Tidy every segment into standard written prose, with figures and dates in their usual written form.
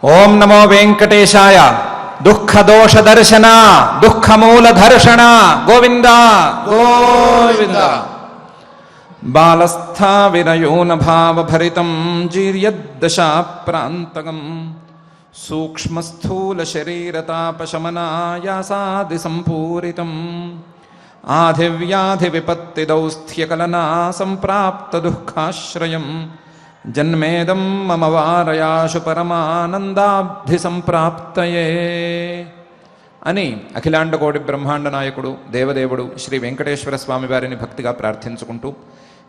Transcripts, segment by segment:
ఓం నమో వెంకటేశాయ. దుఃఖదోషదర్శన దుఃఖమూలధర్షణ గోవింద గోవింద. బాలస్థా వినయోన భావభరితం జీర్యద్దశాప్రాంతకం సూక్ష్మస్థూల శరీరతాపశమనాయాసాది సంపూరితం ఆధివ్యాధి విపత్తిదౌస్థ్యకలనా సంప్రాప్త దుఃఖాశ్రయం జన్మేదం మమ వారయాశు పరమానందాబ్ధి సంప్రాప్తయే అని అఖిలాండకోటి బ్రహ్మాండ నాయకుడు దేవదేవుడు శ్రీ వెంకటేశ్వర స్వామి వారిని భక్తిగా ప్రార్థించుకుంటూ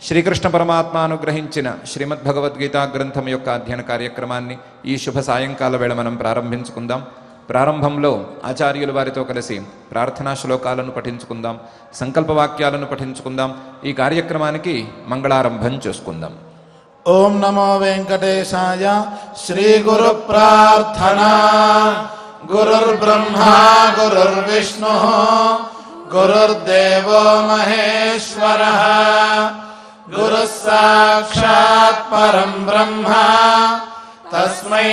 శ్రీకృష్ణ పరమాత్మ అనుగ్రహించిన శ్రీమద్భగవద్గీతా గ్రంథం యొక్క అధ్యయన కార్యక్రమాన్ని ఈ శుభ సాయంకాల వేళ మనం ప్రారంభించుకుందాం. ప్రారంభంలో ఆచార్యుల వారితో కలిసి ప్రార్థనా శ్లోకాలను పఠించుకుందాం, సంకల్పవాక్యాలను పఠించుకుందాం. ఈ కార్యక్రమానికి మంగళారంభం చేసుకుందాం. ఓం నమో వెంకటేశాయ. శ్రీ గురు ప్రార్థనా. గురుర్బ్రహ్మా గురుర్విష్ణు గురుర్దేవో మహేశ్వరః గురుః సాక్షాత్ పరం బ్రహ్మ తస్మై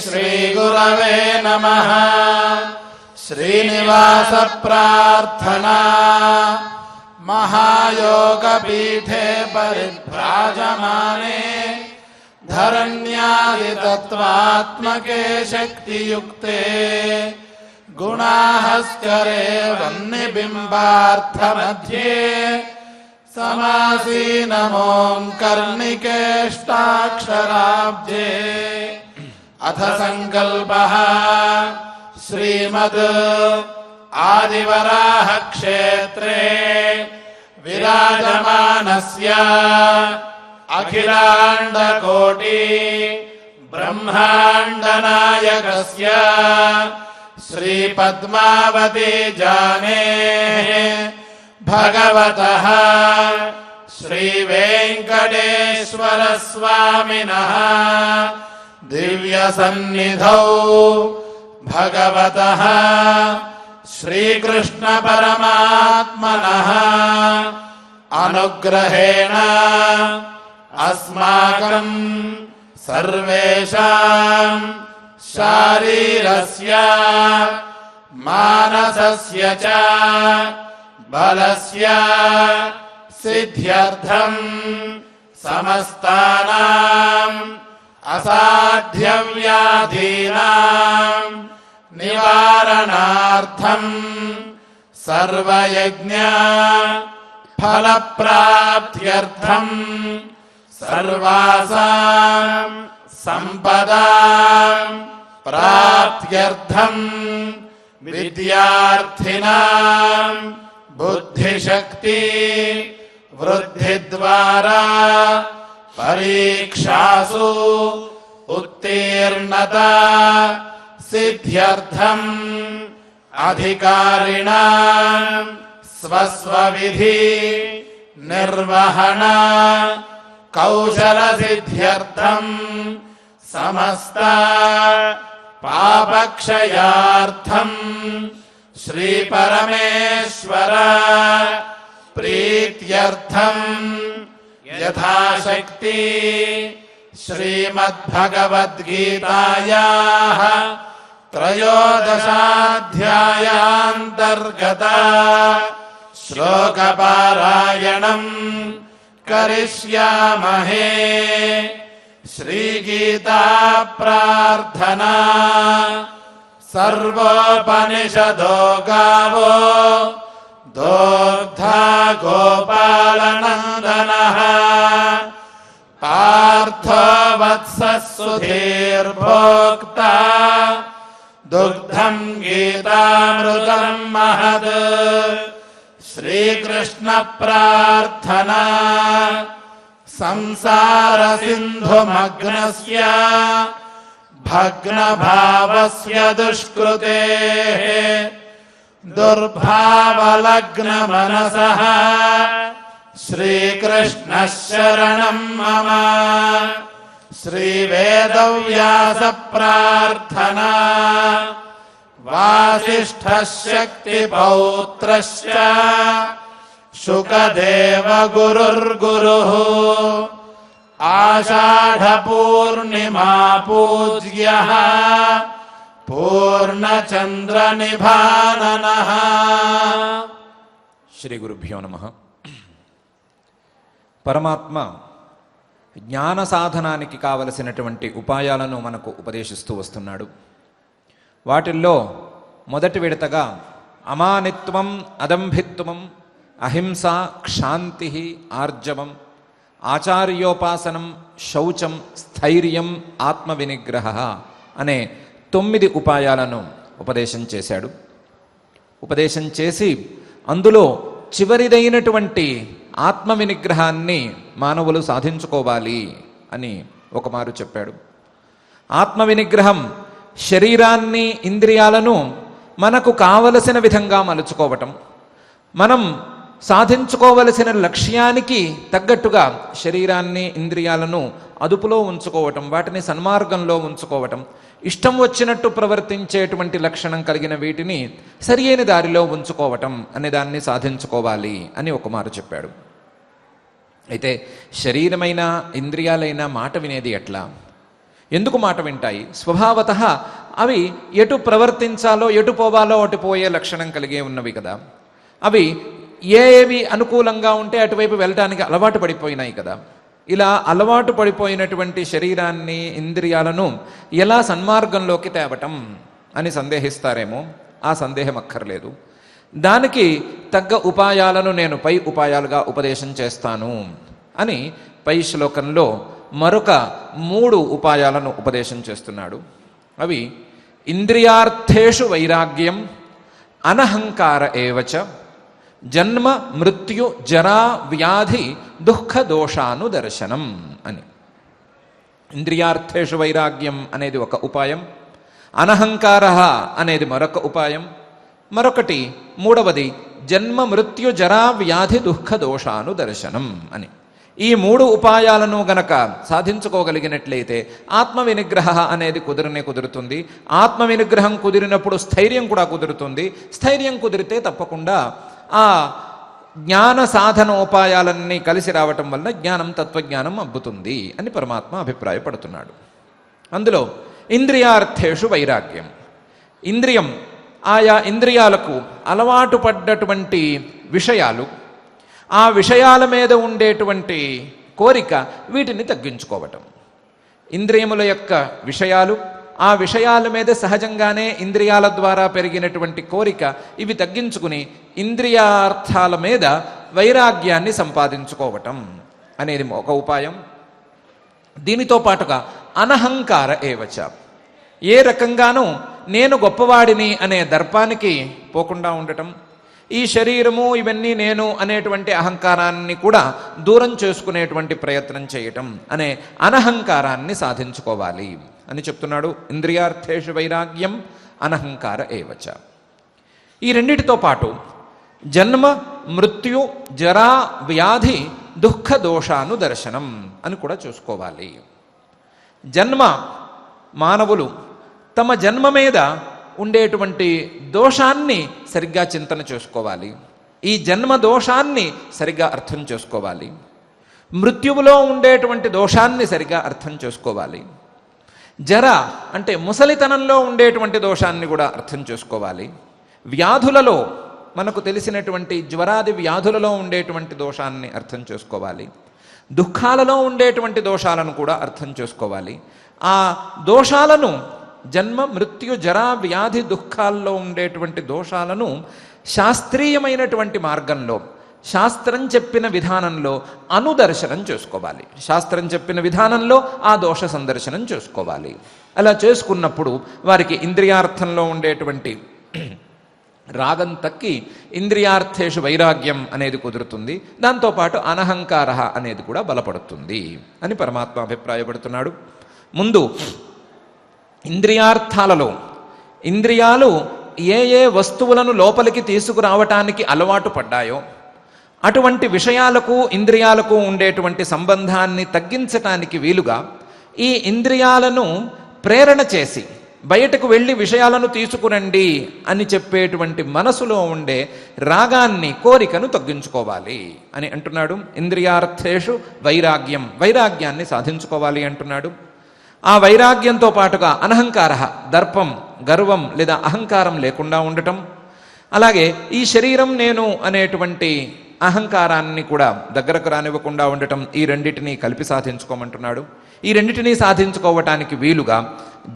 శ్రీ గురవే నమః. శ్రీనివాస ప్రార్థనా. महायोगपीठे परिभ्राजमाने धरण्यादितत्त्वात्मके शक्तियुक्ते गुणाहस्करे वह्निबिम्बार्थमध्ये समासीनमोऽङ्कर्णिकेष्टाक्षराब्जे. अथ संकल्पः. श्रीमद् आदिवराह क्षेत्रे विराजमानस्य अखिलाण्डकोटि ब्रह्माण्डनायकस्य श्रीपद्मावती जानेः भगवतः श्रीवेङ्कटेश्वर स्वामिनः दिव्यसन्निधौ भगवतः श्रीकृष्ण परमात्मनः अनुग्रहेण अस्माकं सर्वेषां शारीरस्य मानसस्य च बलस्य सिद्ध्यर्थं समस्तानां असाध्यव्याधीनां निवारणार्थं सर्वयज्ञ फलप्राप्त्यर्थं सर्वासां संपदां प्राप्त्यर्थं विद्यार्थिनां बुद्धिशक्ति वृद्धिद्वारा परीक्षासु उत्तीर्णता सिद्ध्यर्थं अधिकारिणां स्वस्वविधि निर्वहण कौशल सिद्ध्यर्थं समस्त पापक्षयार्थं श्री परमेश्वर प्रीत्यर्थं यथाशक्ति श्रीमद्भगवद्गीतायाः त्रयोदशाध्यायान्तर्गत श्लोकपारायणं करिष्यामहे. श्रीगीता प्रार्थना. सर्वोपनिषदो गावो दोग्धा गोपालनन्दनः पार्थो वत्सः सुधीर्भोक्ता दुग्धं गीतामृतं महत्. श्रीकृष्ण प्रार्थना. संसार सिन्धुमग्नस्य भग्नभावस्य दुष्कृतेः दुर्भावलग्नमनसः श्रीकृष्ण शरणं मम. श्रीवेदव्यास प्रार्थना. वासिष्ठः शक्तिपौत्रश्च शुकदेव गुरुर्गुरुः ఆషాఢపూర్ణిమా పూజ్యః పూర్ణచంద్రనిభాననః. శ్రీ గురుభ్యో నమః. పరమాత్మ జ్ఞాన సాధనానికి కావలసినటువంటి ఉపాయాలను మనకు ఉపదేశిస్తూ వస్తున్నాడు. వాటిల్లో మొదటి విడతగా అమానిత్వం, అదంభిత్వం, అహింస, క్షాంతి, ఆర్జవం, ఆచార్యోపాసనం, శౌచం, స్థైర్యం, ఆత్మవినిగ్రహ అనే 9 ఉపాయాలను ఉపదేశం చేశాడు. ఉపదేశం చేసి అందులో చివరిదైనటువంటి ఆత్మ వినిగ్రహాన్ని మానవులు సాధించుకోవాలి అని ఒకమారు చెప్పాడు. ఆత్మ వినిగ్రహం శరీరాన్ని, ఇంద్రియాలను మనకు కావలసిన విధంగా మలుచుకోవటం, మనం సాధించుకోవలసిన లక్ష్యానికి తగ్గట్టుగా శరీరాన్ని, ఇంద్రియాలను అదుపులో ఉంచుకోవటం, వాటిని సన్మార్గంలో ఉంచుకోవటం, ఇష్టం వచ్చినట్టు ప్రవర్తించేటువంటి లక్షణం కలిగిన వీటిని సరి అయిన దారిలో ఉంచుకోవటం అనే దాన్ని సాధించుకోవాలి అని ఒకమారు చెప్పాడు. అయితే శరీరమైన, ఇంద్రియాలైన మాట వినేది ఎట్లా? ఎందుకు మాట వింటాయి? స్వభావతః అవి ఎటు ప్రవర్తించాలో, ఎటు పోవాలో అటు పోయే లక్షణం కలిగే ఉన్నవి కదా. అవి ఏవి అనుకూలంగా ఉంటే అటువైపు వెళ్ళడానికి అలవాటు పడిపోయినాయి కదా. ఇలా అలవాటు పడిపోయినటువంటి శరీరాన్ని, ఇంద్రియాలను ఎలా సన్మార్గంలోకి తేవటం అని సందేహిస్తారేమో. ఆ సందేహం అక్కర్లేదు. దానికి తగ్గ ఉపాయాలను నేను పై ఉపాయాలుగా ఉపదేశం చేస్తాను అని పై శ్లోకంలో మరొక 3 ఉపాయాలను ఉపదేశం చేస్తున్నాడు. అవి ఇంద్రియార్థేషు వైరాగ్యం, అనహంకార ఏవచ, జన్మ మృత్యు జరా వ్యాధి దుఃఖ దోషానుదర్శనం అని. ఇంద్రియార్థేషు వైరాగ్యం అనేది ఒక ఉపాయం, అనహంకార అనేది మరొక ఉపాయం, మరొకటి 3వది జన్మ మృత్యు జరా వ్యాధి దుఃఖ దోషానుదర్శనం అని. ఈ 3 ఉపాయాలను గనక సాధించుకోగలిగినట్లయితే ఆత్మ వినిగ్రహ అనేది కుదురుతుంది. ఆత్మ వినిగ్రహం కుదిరినప్పుడు స్థైర్యం కూడా కుదురుతుంది. స్థైర్యం కుదిరితే తప్పకుండా ఆ జ్ఞాన సాధనోపాయాలన్నీ కలిసి రావటం వల్ల జ్ఞానం, తత్వజ్ఞానం అబ్బుతుంది అని పరమాత్మ అభిప్రాయపడుతున్నాడు. అందులో ఇంద్రియార్థేషు వైరాగ్యం. ఇంద్రియం, ఆయా ఇంద్రియాలకు అలవాటు పడ్డటువంటి విషయాలు, ఆ విషయాల మీద ఉండేటువంటి కోరిక, వీటిని తగ్గించుకోవటం. ఇంద్రియముల యొక్క విషయాలు, ఆ విషయాల మీద సహజంగానే ఇంద్రియాల ద్వారా పెరిగినటువంటి కోరిక, ఇవి తగ్గించుకుని ఇంద్రియార్థాల మీద వైరాగ్యాన్ని సంపాదించుకోవటం అనేది ఒక ఉపాయం. దీనితో పాటుగా అనహంకార ఏవచ, ఏ రకంగానూ నేను గొప్పవాడిని అనే దర్పానికి పోకుండా ఉండటం, ఈ శరీరము ఇవన్నీ నేను అనేటువంటి అహంకారాన్ని కూడా దూరం చేసుకునేటువంటి ప్రయత్నం చేయటం అనే అనహంకారాన్ని సాధించుకోవాలి అని చెప్తున్నాడు. ఇంద్రియార్థేషు వైరాగ్యం, అనహంకార ఏవచ. ఈ రెండిటితో పాటు జన్మ మృత్యు జరా వ్యాధి దుఃఖ దోషానుదర్శనం అని కూడా చూసుకోవాలి. జన్మ, మానవులు తమ జన్మ మీద ఉండేటువంటి దోషాన్ని సరిగ్గా చింతన చేసుకోవాలి. ఈ జన్మ దోషాన్ని సరిగ్గా అర్థం చేసుకోవాలి. మృత్యువులో ఉండేటువంటి దోషాన్ని సరిగ్గా అర్థం చేసుకోవాలి. జర అంటే ముసలితనంలో ఉండేటువంటి దోషాన్ని కూడా అర్థం చేసుకోవాలి. వ్యాధులలో మనకు తెలిసినటువంటి జ్వరాది వ్యాధులలో ఉండేటువంటి దోషాన్ని అర్థం చేసుకోవాలి. దుఃఖాలలో ఉండేటువంటి దోషాలను కూడా అర్థం చేసుకోవాలి. ఆ దోషాలను, జన్మ మృత్యు జరా వ్యాధి దుఃఖాల్లో ఉండేటువంటి దోషాలను శాస్త్రీయమైనటువంటి మార్గంలో, శాస్త్రం చెప్పిన విధానంలో అనుదర్శనం చేసుకోవాలి. శాస్త్రం చెప్పిన విధానంలో ఆ దోష సందర్శనం చేసుకోవాలి. అలా చేసుకున్నప్పుడు వారికి ఇంద్రియార్థంలో ఉండేటువంటి రాగం తక్కి ఇంద్రియార్థేషు వైరాగ్యం అనేది కుదురుతుంది. దాంతోపాటు అనహంకార అనేది కూడా బలపడుతుంది అని పరమాత్మ అభిప్రాయపడుతున్నాడు. ముందు ఇంద్రియార్థాలలో, ఇంద్రియాలు ఏ ఏ వస్తువులను లోపలికి తీసుకురావటానికి అలవాటు పడ్డాయో అటువంటి విషయాలకు, ఇంద్రియాలకు ఉండేటువంటి సంబంధాన్ని తగ్గించటానికి వీలుగా ఈ ఇంద్రియాలను ప్రేరణ చేసి, బయటకు వెళ్ళి విషయాలను తీసుకురండి అని చెప్పేటువంటి మనసులో ఉండే రాగాన్ని, కోరికను తగ్గించుకోవాలి అని అంటున్నాడు. ఇంద్రియార్థేషు వైరాగ్యం, వైరాగ్యాన్ని సాధించుకోవాలి అంటున్నాడు. ఆ వైరాగ్యంతో పాటుగా అనహంకార, దర్పం, గర్వం లేదా అహంకారం లేకుండా ఉండటం, అలాగే ఈ శరీరం నేను అనేటువంటి అహంకారాన్ని కూడా దగ్గరకు రానివ్వకుండా ఉండటం, ఈ రెండిటినీ కలిపి సాధించుకోమంటున్నాడు. ఈ రెండిటినీ సాధించుకోవటానికి వీలుగా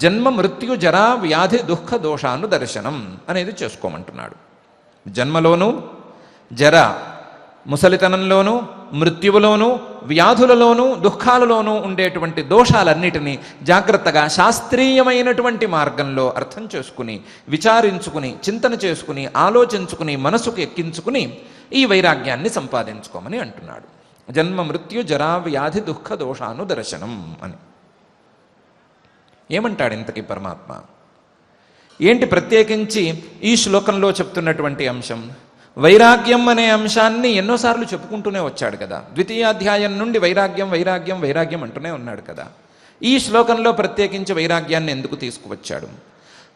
జన్మ మృత్యు జరా వ్యాధి దుఃఖ దోషాను దర్శనం అనేది చేసుకోమంటున్నాడు. జన్మలోనూ, జర ముసలితనంలోనూ, మృత్యువులోనూ, వ్యాధులలోనూ, దుఃఖాలలోనూ ఉండేటువంటి దోషాలన్నిటినీ జాగ్రత్తగా శాస్త్రీయమైనటువంటి మార్గంలో అర్థం చేసుకుని, విచారించుకుని, చింతన చేసుకుని, ఆలోచించుకుని, మనసుకు ఎక్కించుకుని ఈ వైరాగ్యాన్ని సంపాదించుకోమని అంటున్నాడు. జన్మ మృత్యు జరా వ్యాధి దుఃఖ దోషాను దర్శనం అని ఏమంటాడు ఇంతకీ పరమాత్మ? ఏంటి ప్రత్యేకించి ఈ శ్లోకంలో చెప్తున్నటువంటి అంశం? వైరాగ్యం అనే అంశాన్ని ఎన్నోసార్లు చెప్పుకుంటూనే వచ్చాడు కదా. ద్వితీయాధ్యాయం నుండి వైరాగ్యం వైరాగ్యం వైరాగ్యం అంటూనే ఉన్నాడు కదా. ఈ శ్లోకంలో ప్రత్యేకించి వైరాగ్యాన్ని ఎందుకు తీసుకువచ్చాడు?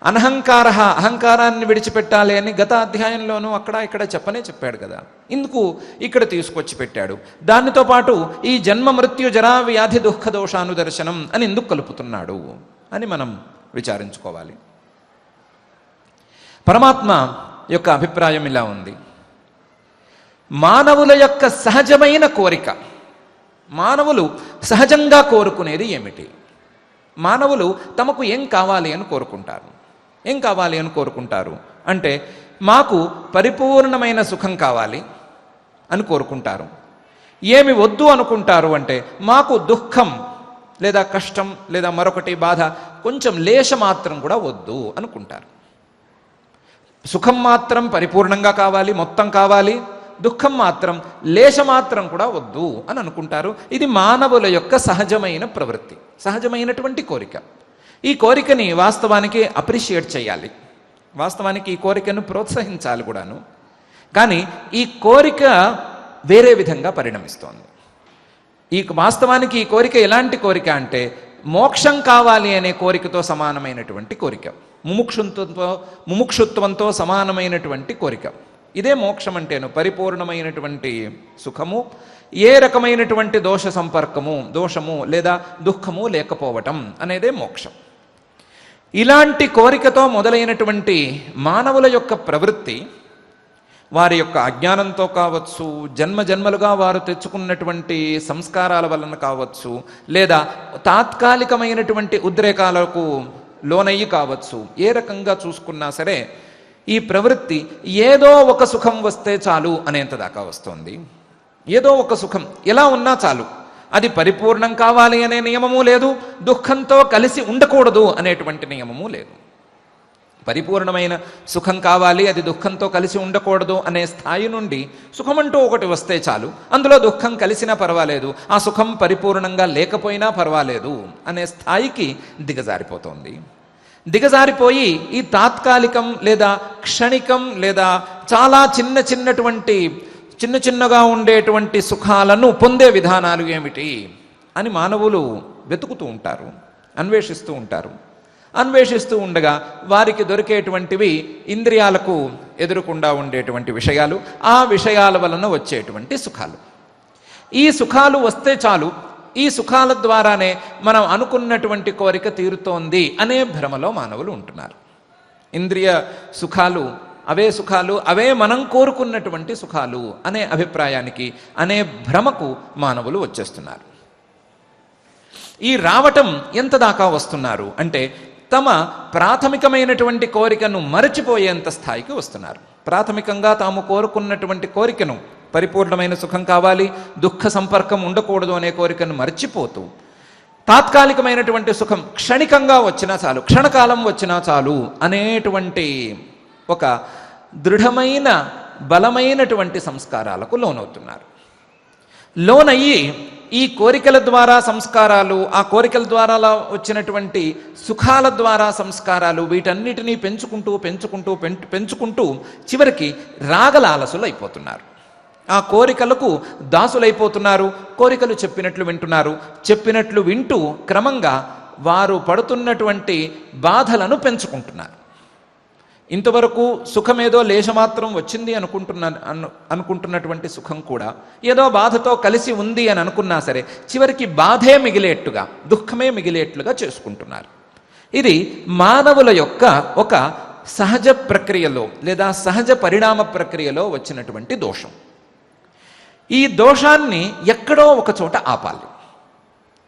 అనహంకార, అహంకారాన్ని విడిచిపెట్టాలి అని గత అధ్యాయంలోనూ అక్కడ ఇక్కడ చెప్పాడు కదా. ఇందుకు ఇక్కడ తీసుకొచ్చి పెట్టాడు. దానితో పాటు ఈ జన్మ మృత్యు జరా వ్యాధి దుఃఖ దోషాను దర్శనం అని ఎందుకు కలుపుతున్నాడు అని మనం విచారించుకోవాలి. పరమాత్మ యొక్క అభిప్రాయం ఇలా ఉంది. మానవుల యొక్క సహజమైన కోరిక, మానవులు సహజంగా కోరుకునేది ఏమిటి? మానవులు తమకు ఏం కావాలి అని కోరుకుంటారు. ఏం కావాలి అని కోరుకుంటారు అంటే, మాకు పరిపూర్ణమైన సుఖం కావాలి అని కోరుకుంటారు. ఏమి వద్దు అనుకుంటారు అంటే, మాకు దుఃఖం లేదా కష్టం లేదా మరొకటి బాధ కొంచెం లేశమాత్రం కూడా వద్దు అనుకుంటారు. సుఖం మాత్రం పరిపూర్ణంగా కావాలి, మొత్తం కావాలి, దుఃఖం మాత్రం లేశమాత్రం కూడా వద్దు అని అనుకుంటారు. ఇది మానవుల యొక్క సహజమైన ప్రవృత్తి, సహజమైనటువంటి కోరిక. ఈ కోరికని వాస్తవానికి అప్రిషియేట్ చేయాలి, వాస్తవానికి ఈ కోరికను ప్రోత్సహించాలి కూడాను. కానీ ఈ కోరిక వేరే విధంగా పరిణమిస్తోంది. వాస్తవానికి ఈ కోరిక ఎలాంటి కోరిక అంటే, మోక్షం కావాలి అనే కోరికతో సమానమైనటువంటి కోరిక, ముముక్షుత్వంతో సమానమైనటువంటి కోరిక. ఇదే మోక్షం అంటేను, పరిపూర్ణమైనటువంటి సుఖము, ఏ రకమైనటువంటి దోష సంపర్కము, దోషము లేదా దుఃఖము లేకపోవటం అనేదే మోక్షం. ఇలాంటి కోరికతో మొదలైనటువంటి మానవుల యొక్క ప్రవృత్తి వారి యొక్క అజ్ఞానంతో కావచ్చు, జన్మ జన్మలుగా వారు తెచ్చుకున్నటువంటి సంస్కారాల వలన కావచ్చు, లేదా తాత్కాలికమైనటువంటి ఉద్రేకాలకు లోనయ్యి కావచ్చు, ఏ రకంగా చూసుకున్నా సరే ఈ ప్రవృత్తి ఏదో ఒక సుఖం వస్తే చాలు అనేంత దాకా వస్తుంది. ఏదో ఒక సుఖం ఎలా ఉన్నా చాలు, అది పరిపూర్ణం కావాలి అనే నియమము లేదు, దుఃఖంతో కలిసి ఉండకూడదు అనేటువంటి నియమము లేదు. పరిపూర్ణమైన సుఖం కావాలి, అది దుఃఖంతో కలిసి ఉండకూడదు అనే స్థాయి నుండి సుఖమంటూ ఒకటి వస్తే చాలు, అందులో దుఃఖం కలిసినా పర్వాలేదు, ఆ సుఖం పరిపూర్ణంగా లేకపోయినా పర్వాలేదు అనే స్థాయికి దిగజారిపోతుంది. దిగజారిపోయి ఈ తాత్కాలికం లేదా క్షణికం లేదా చాలా చిన్న చిన్నగా ఉండేటువంటి సుఖాలను పొందే విధానాలు ఏమిటి అని మానవులు వెతుకుతూ ఉంటారు, అన్వేషిస్తూ ఉంటారు. అన్వేషిస్తూ ఉండగా వారికి దొరికేటువంటివి ఇంద్రియాలకు ఎదురుకుండా ఉండేటువంటి విషయాలు, ఆ విషయాల వలన వచ్చేటువంటి సుఖాలు. ఈ సుఖాలు వస్తే చాలు, ఈ సుఖాల ద్వారానే మనం అనుకున్నటువంటి కోరిక తీరుతోంది అనే భ్రమలో మానవులు ఉంటున్నారు. ఇంద్రియ సుఖాలు అవే మనం కోరుకున్నటువంటి సుఖాలు అనే అభిప్రాయానికి, అనే భ్రమకు మానవులు వచ్చేస్తున్నారు. ఈ రావటం ఎంత దాకా వస్తున్నారు అంటే, తమ ప్రాథమికమైనటువంటి కోరికను మరచిపోయేంత స్థాయికి వస్తున్నారు. ప్రాథమికంగా తాము కోరుకున్నటువంటి కోరికను, పరిపూర్ణమైన సుఖం కావాలి, దుఃఖ సంపర్కం ఉండకూడదు అనే కోరికను మర్చిపోతూ, తాత్కాలికమైనటువంటి సుఖం క్షణికంగా వచ్చినా చాలు, క్షణకాలం వచ్చినా చాలు అనేటువంటి ఒక దృఢమైన బలమైనటువంటి సంస్కారాలకు లోనవుతున్నారు. లోనయ్యి ఈ కోరికల ద్వారా సంస్కారాలు, ఆ కోరికల ద్వారా వచ్చినటువంటి సుఖాల ద్వారా సంస్కారాలు, వీటన్నిటినీ పెంచుకుంటూ చివరికి రాగలాలసులు అయిపోతున్నారు. ఆ కోరికలకు దాసులైపోతున్నారు. కోరికలు చెప్పినట్లు వింటున్నారు. చెప్పినట్లు వింటూ క్రమంగా వారు పడుతున్నటువంటి బాధలను పెంచుకుంటున్నారు. ఇంతవరకు సుఖమేదో లేశమాత్రం వచ్చింది అనుకుంటున్నటువంటి సుఖం కూడా ఏదో బాధతో కలిసి ఉంది అని అనుకున్నా సరే చివరికి బాధే మిగిలేట్టుగా, దుఃఖమే మిగిలేట్లుగా చేసుకుంటున్నారు. ఇది మానవుల యొక్క ఒక సహజ ప్రక్రియలో లేదా సహజ పరిణామ ప్రక్రియలో వచ్చినటువంటి దోషం. ఈ దోషాన్ని ఎక్కడో ఒక చోట ఆపాలి.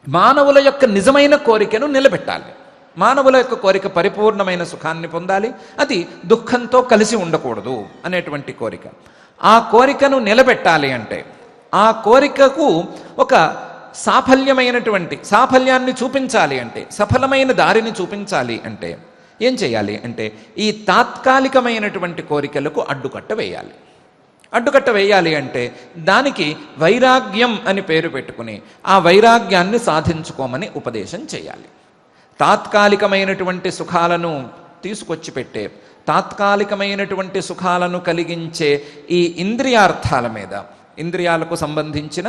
మానవుల యొక్క నిజమైన కోరికను నిలబెట్టాలి. మానవుల యొక్క కోరిక పరిపూర్ణమైన సుఖాన్ని పొందాలి, అది దుఃఖంతో కలిసి ఉండకూడదు అనేటువంటి కోరిక. ఆ కోరికను నిలబెట్టాలి అంటే, ఆ కోరికకు ఒక సాఫల్యాన్ని చూపించాలి అంటే, సఫలమైన దారిని చూపించాలి అంటే ఏం చేయాలి అంటే, ఈ తాత్కాలికమైనటువంటి కోరికలకు అడ్డుకట్ట వేయాలి. అడ్డుకట్ట వేయాలి అంటే దానికి వైరాగ్యం అని పేరు పెట్టుకుని ఆ వైరాగ్యాన్ని సాధించుకోమని ఉపదేశం చేయాలి. తాత్కాలికమైనటువంటి సుఖాలను తీసుకొచ్చి పెట్టే, తాత్కాలికమైనటువంటి సుఖాలను కలిగించే ఈ ఇంద్రియార్థాల మీద, ఇంద్రియాలకు సంబంధించిన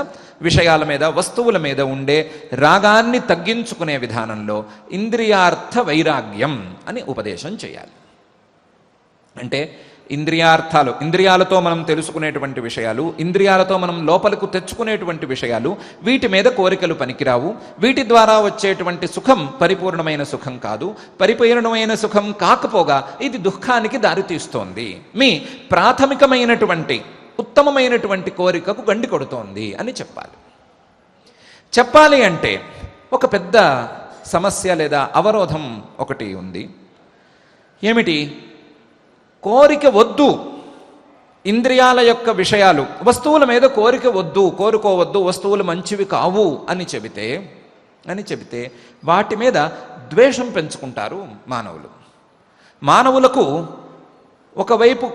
విషయాల మీద, వస్తువుల మీద ఉండే రాగాన్ని తగ్గించుకునే విధానంలో ఇంద్రియార్థ వైరాగ్యం అని ఉపదేశం చేయాలి. అంటే ఇంద్రియాలతో మనం తెలుసుకునేటువంటి విషయాలు, ఇంద్రియాలతో మనం లోపలకు తెచ్చుకునేటువంటి విషయాలు, వీటి మీద కోరికలు పనికిరావు. వీటి ద్వారా వచ్చేటువంటి సుఖం పరిపూర్ణమైన సుఖం కాదు. పరిపూర్ణమైన సుఖం కాకపోగా ఇది దుఃఖానికి దారితీస్తోంది. మీ ప్రాథమికమైనటువంటి ఉత్తమమైనటువంటి కోరికకు గండి కొడుతోంది అని చెప్పాలి అంటే ఒక పెద్ద సమస్య లేదా అవరోధం ఒకటి ఉంది. ఏమిటి? కోరిక వద్దు, ఇంద్రియాల యొక్క విషయాలు, వస్తువుల మీద కోరిక వద్దు, కోరుకోవద్దు, వస్తువులు మంచివి కావు అని చెబితే వాటి మీద ద్వేషం పెంచుకుంటారు మానవులకు. ఒకవైపు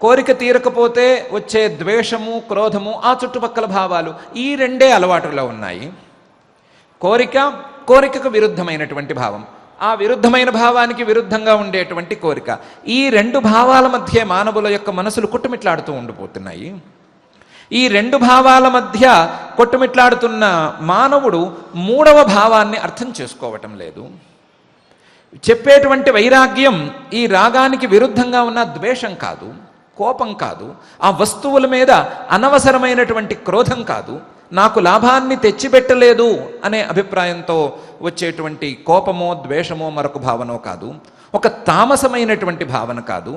కోరిక తీరకపోతే వచ్చే ద్వేషము, క్రోధము, ఆ చుట్టుపక్కల భావాలు, ఈ రెండే అలవాటులో ఉన్నాయి. కోరికకు విరుద్ధమైనటువంటి భావం, ఆ విరుద్ధమైన భావానికి విరుద్ధంగా ఉండేటువంటి కోరిక, ఈ రెండు భావాల మధ్య మానవుల యొక్క మనసులు కొట్టుమిట్లాడుతూ ఉండిపోతున్నాయి. ఈ రెండు భావాల మధ్య కొట్టుమిట్లాడుతున్న మానవుడు మూడవ భావాన్ని అర్థం చేసుకోవటం లేదు. చెప్పేటువంటి వైరాగ్యం ఈ రాగానికి విరుద్ధంగా ఉన్న ద్వేషం కాదు, కోపం కాదు, ఆ వస్తువుల మీద అనవసరమైనటువంటి క్రోధం కాదు, నాకు లాభాన్ని తెచ్చిపెట్టలేదు అనే అభిప్రాయంతో వచ్చేటువంటి కోపమో ద్వేషమో మరొక భావనో కాదు, ఒక తామసమైనటువంటి భావన కాదు.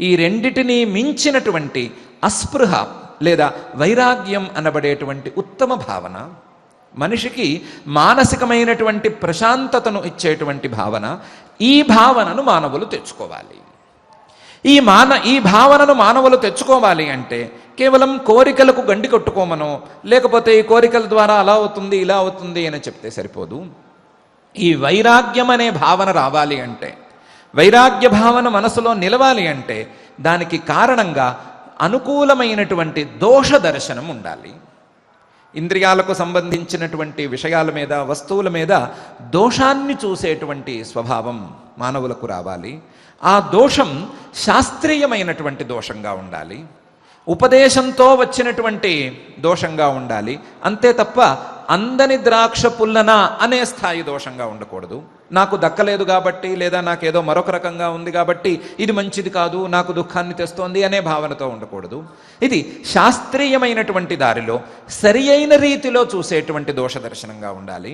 ఈ రెండిటినీ మించినటువంటి అస్పృహ లేదా వైరాగ్యం అనబడేటువంటి ఉత్తమ భావన, మనిషికి మానసికమైనటువంటి ప్రశాంతతను ఇచ్చేటువంటి భావన, ఈ భావనను మానవులు తెచ్చుకోవాలి. ఈ భావనను మానవులు తెచ్చుకోవాలి అంటే కేవలం కోరికలకు గండి కొట్టుకోమనో, లేకపోతే ఈ కోరికల ద్వారా అలా అవుతుంది ఇలా అవుతుంది అని చెప్తే సరిపోదు. ఈ వైరాగ్యం అనే భావన రావాలి అంటే, వైరాగ్య భావన మనసులో నిలవాలి అంటే దానికి కారణంగా అనుకూలమైనటువంటి దోష దర్శనం ఉండాలి. ఇంద్రియాలకు సంబంధించినటువంటి విషయాల మీద, వస్తువుల మీద దోషాన్ని చూసేటువంటి స్వభావం మానవులకు రావాలి. ఆ దోషం శాస్త్రీయమైనటువంటి దోషంగా ఉండాలి, ఉపదేశంతో వచ్చినటువంటి దోషంగా ఉండాలి. అంతే తప్ప అందని ద్రాక్ష పుల్లన అనే స్థాయి దోషంగా ఉండకూడదు. నాకు దక్కలేదు కాబట్టి, లేదా నాకేదో మరొక రకంగా ఉంది కాబట్టి ఇది మంచిది కాదు, నాకు దుఃఖాన్ని తెస్తోంది అనే భావనతో ఉండకూడదు. ఇది శాస్త్రీయమైనటువంటి దారిలో సరి అయిన రీతిలో చూసేటువంటి దోష దర్శనంగా ఉండాలి.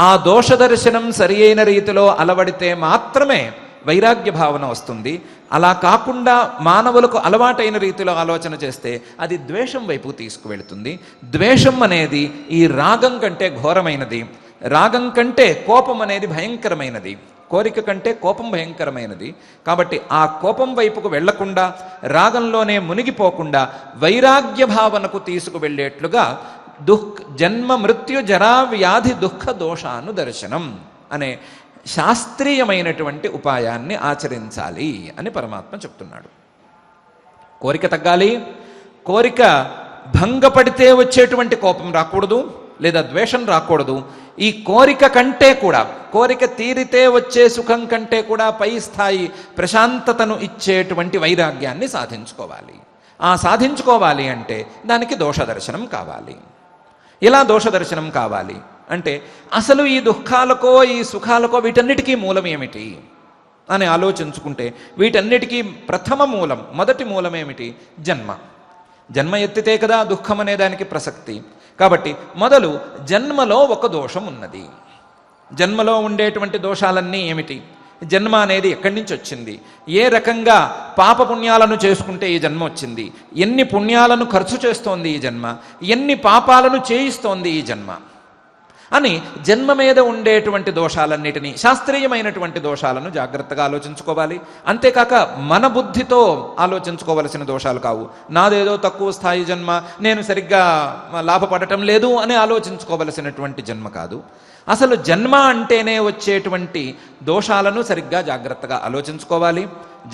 ఆ దోష దర్శనం సరి అయిన రీతిలో అలవడితే మాత్రమే వైరాగ్య భావన వస్తుంది. అలా కాకుండా మానవులకు అలవాటైన రీతిలో ఆలోచన చేస్తే అది ద్వేషం వైపు తీసుకువెళుతుంది. ద్వేషం అనేది ఈ రాగం కంటే ఘోరమైనది. రాగం కంటే కోపం అనేది భయంకరమైనది. కోరిక కంటే కోపం భయంకరమైనది. కాబట్టి ఆ కోపం వైపుకు వెళ్లకుండా, రాగంలోనే మునిగిపోకుండా వైరాగ్య భావనకు తీసుకువెళ్ళేట్లుగా జన్మ మృత్యు జరా వ్యాధి దుఃఖ దోషాను దర్శనం అనే శాస్త్రీయమైనటువంటి ఉపాయాన్ని ఆచరించాలి అని పరమాత్మ చెప్తున్నాడు. కోరిక తగ్గాలి, కోరిక భంగపడితే వచ్చేటువంటి కోపం రాకూడదు, లేదా ద్వేషం రాకూడదు. ఈ కోరిక కంటే కూడా, కోరిక తీరితే వచ్చే సుఖం కంటే కూడా పై స్థాయి ప్రశాంతతను ఇచ్చేటువంటి వైరాగ్యాన్ని సాధించుకోవాలి. ఆ సాధించుకోవాలి అంటే దానికి దోష దర్శనం కావాలి. ఇలా దోష దర్శనం కావాలి. అంటే అసలు ఈ దుఃఖాలకో ఈ సుఖాలకో వీటన్నిటికీ మూలం ఏమిటి అని ఆలోచించుకుంటే వీటన్నిటికీ ప్రథమ మూలం, మొదటి మూలం ఏమిటి? జన్మ. జన్మ ఎత్తితే కదా దుఃఖం అనే దానికి ప్రసక్తి. కాబట్టి మొదలు జన్మలో ఒక దోషం ఉన్నది. జన్మలో ఉండేటువంటి దోషాలన్నీ ఏమిటి? జన్మ అనేది ఎక్కడి నుంచి వచ్చింది? ఏ రకంగా పాపపుణ్యాలను చేసుకుంటే ఈ జన్మ వచ్చింది? ఎన్ని పుణ్యాలను ఖర్చు చేస్తోంది ఈ జన్మ? ఎన్ని పాపాలను చేయిస్తోంది ఈ జన్మ అని జన్మ మీద ఉండేటువంటి దోషాలన్నిటినీ, శాస్త్రీయమైనటువంటి దోషాలను జాగ్రత్తగా ఆలోచించుకోవాలి. అంతేకాక మన బుద్ధితో ఆలోచించుకోవలసిన దోషాలు కావు. నాదేదో తక్కువ స్థాయి జన్మ, నేను సరిగ్గా లాభపడటం లేదు అని ఆలోచించుకోవలసినటువంటి జన్మ కాదు. అసలు జన్మ అంటేనే వచ్చేటువంటి దోషాలను సరిగ్గా జాగ్రత్తగా ఆలోచించుకోవాలి.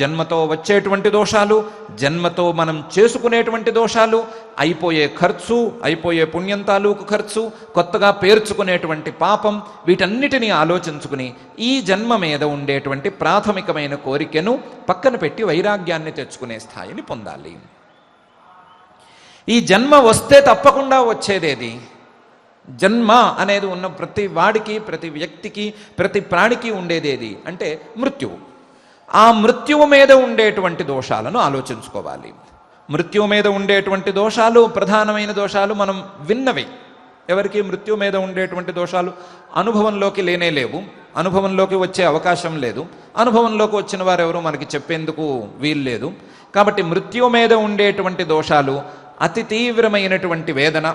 జన్మతో వచ్చేటువంటి దోషాలు, జన్మతో మనం చేసుకునేటువంటి దోషాలు, అయిపోయే ఖర్చు, అయిపోయే పుణ్యం తాలూకు ఖర్చు, కొత్తగా పేర్చుకునేటువంటి పాపం, వీటన్నిటినీ ఆలోచించుకుని ఈ జన్మ మీద ఉండేటువంటి ప్రాథమికమైన కోరికను పక్కన పెట్టి వైరాగ్యాన్ని తెచ్చుకునే స్థాయిని పొందాలి. ఈ జన్మ వస్తే తప్పకుండా వచ్చేదేది? జన్మ అనేది ఉన్న ప్రతి వాడికి, ప్రతి వ్యక్తికి, ప్రతి ప్రాణికి ఉండేదేది అంటే మృత్యువు. ఆ మృత్యువు మీద ఉండేటువంటి దోషాలను ఆలోచించుకోవాలి. మృత్యువు మీద ఉండేటువంటి దోషాలు, ప్రధానమైన దోషాలు మనం విన్నవి. ఎవరికి మృత్యువు మీద ఉండేటువంటి దోషాలు అనుభవంలోకి లేనే లేవు, అనుభవంలోకి వచ్చే అవకాశం లేదు, అనుభవంలోకి వచ్చిన వారు ఎవరు మనకి చెప్పేందుకు వీల్లేదు. కాబట్టి మృత్యువు మీద ఉండేటువంటి దోషాలు అతి తీవ్రమైనటువంటి వేదన,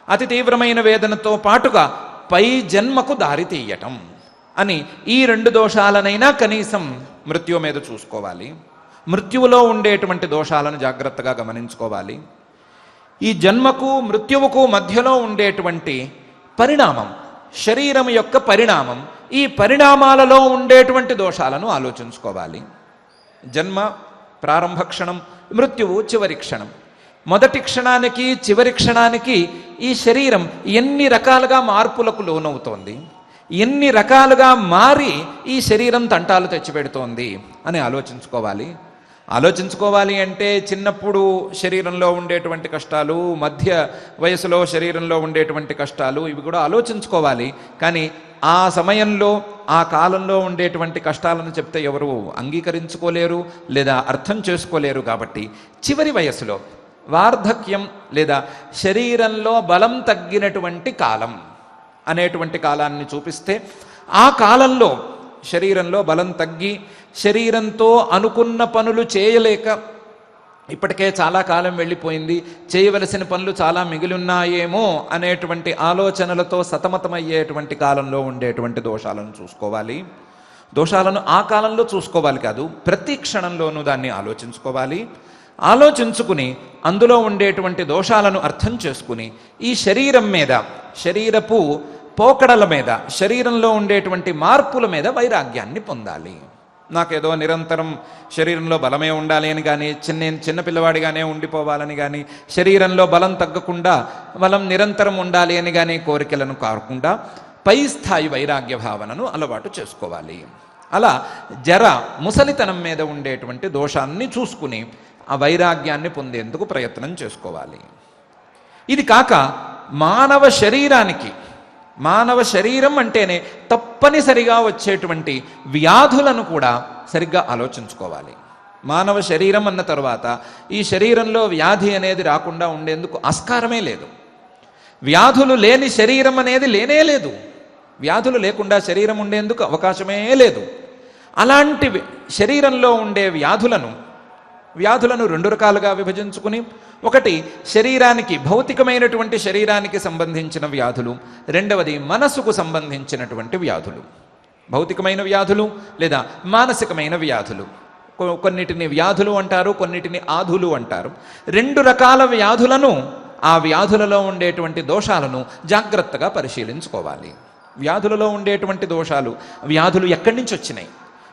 అతి తీవ్రమైన వేదనతో పాటుగా పై జన్మకు దారి తీయటం అని ఈ రెండు దోషాలనైనా కనీసం మృత్యువు మీద చూసుకోవాలి. మృత్యువులో ఉండేటువంటి దోషాలను జాగ్రత్తగా గమనించుకోవాలి. ఈ జన్మకు మృత్యువుకు మధ్యలో ఉండేటువంటి పరిణామం, శరీరం యొక్క పరిణామం, ఈ పరిణామాలలో ఉండేటువంటి దోషాలను ఆలోచించుకోవాలి. జన్మ ప్రారంభ క్షణం, మృత్యువు చివరి క్షణం. మొదటి క్షణానికి చివరి క్షణానికి ఈ శరీరం ఎన్ని రకాలుగా మార్పులకు లోనవుతోంది, ఎన్ని రకాలుగా మారి ఈ శరీరం తంటాలు తెచ్చిపెడుతోంది అని ఆలోచించుకోవాలి. ఆలోచించుకోవాలి అంటే చిన్నప్పుడు శరీరంలో ఉండేటువంటి కష్టాలు, మధ్య వయసులో శరీరంలో ఉండేటువంటి కష్టాలు, ఇవి కూడా ఆలోచించుకోవాలి. కానీ ఆ సమయంలో, ఆ కాలంలో ఉండేటువంటి కష్టాలను చెప్తే ఎవరు అంగీకరించుకోలేరు లేదా అర్థం చేసుకోలేరు. కాబట్టి చివరి వయసులో, వార్ధక్యం లేదా శరీరంలో బలం తగ్గినటువంటి కాలం అనేటువంటి కాలాన్ని చూపిస్తే, ఆ కాలంలో శరీరంలో బలం తగ్గి శరీరంతో అనుకున్న పనులు చేయలేక, ఇప్పటికే చాలా కాలం వెళ్ళిపోయింది, చేయవలసిన పనులు చాలా మిగిలి ఉన్నాయేమో అనేటువంటి ఆలోచనలతో సతమతమయ్యేటువంటి కాలంలో ఉండేటువంటి దోషాలను చూసుకోవాలి. దోషాలను ఆ కాలంలో చూసుకోవాలి కాదు, ప్రతి క్షణంలోనూ దాన్ని ఆలోచించుకోవాలి. ఆలోచించుకుని అందులో ఉండేటువంటి దోషాలను అర్థం చేసుకుని ఈ శరీరం మీద, శరీరపు పోకడల మీద, శరీరంలో ఉండేటువంటి మార్పుల మీద వైరాగ్యాన్ని పొందాలి. నాకేదో నిరంతరం శరీరంలో బలమే ఉండాలి అని కానీ, చిన్న పిల్లవాడిగానే ఉండిపోవాలని కానీ, శరీరంలో బలం తగ్గకుండా బలం నిరంతరం ఉండాలి అని కానీ కోరికలను కాకుండా పై స్థాయి వైరాగ్య భావనను అలవాటు చేసుకోవాలి. అలా జర ముసలితనం మీద ఉండేటువంటి దోషాన్ని చూసుకుని ఆ వైరాగ్యాన్ని పొందేందుకు ప్రయత్నం చేసుకోవాలి. ఇది కాక మానవ శరీరానికి, మానవ శరీరం అంటేనే తప్పనిసరిగా వచ్చేటువంటి వ్యాధులను కూడా సరిగ్గా ఆలోచించుకోవాలి. మానవ శరీరం అన్న తర్వాత ఈ శరీరంలో వ్యాధి అనేది రాకుండా ఉండేందుకు ఆస్కారమే లేదు. వ్యాధులు లేని శరీరం అనేది లేనే లేదు. వ్యాధులు లేకుండా శరీరం ఉండేందుకు అవకాశమే లేదు. అలాంటి శరీరంలో ఉండే వ్యాధులను రెండు రకాలుగా విభజించుకుని, ఒకటి శరీరానికి, భౌతికమైనటువంటి శరీరానికి సంబంధించిన వ్యాధులు, రెండవది మనసుకు సంబంధించినటువంటి వ్యాధులు. భౌతికమైన వ్యాధులు లేదా మానసికమైన వ్యాధులు. కొన్నిటిని వ్యాధులు అంటారు, కొన్నిటిని ఆధులు అంటారు. రెండు రకాల వ్యాధులను, ఆ వ్యాధులలో ఉండేటువంటి దోషాలను జాగ్రత్తగా పరిశీలించుకోవాలి. వ్యాధులలో ఉండేటువంటి దోషాలు, వ్యాధులు ఎక్కడి నుంచి వచ్చినాయి,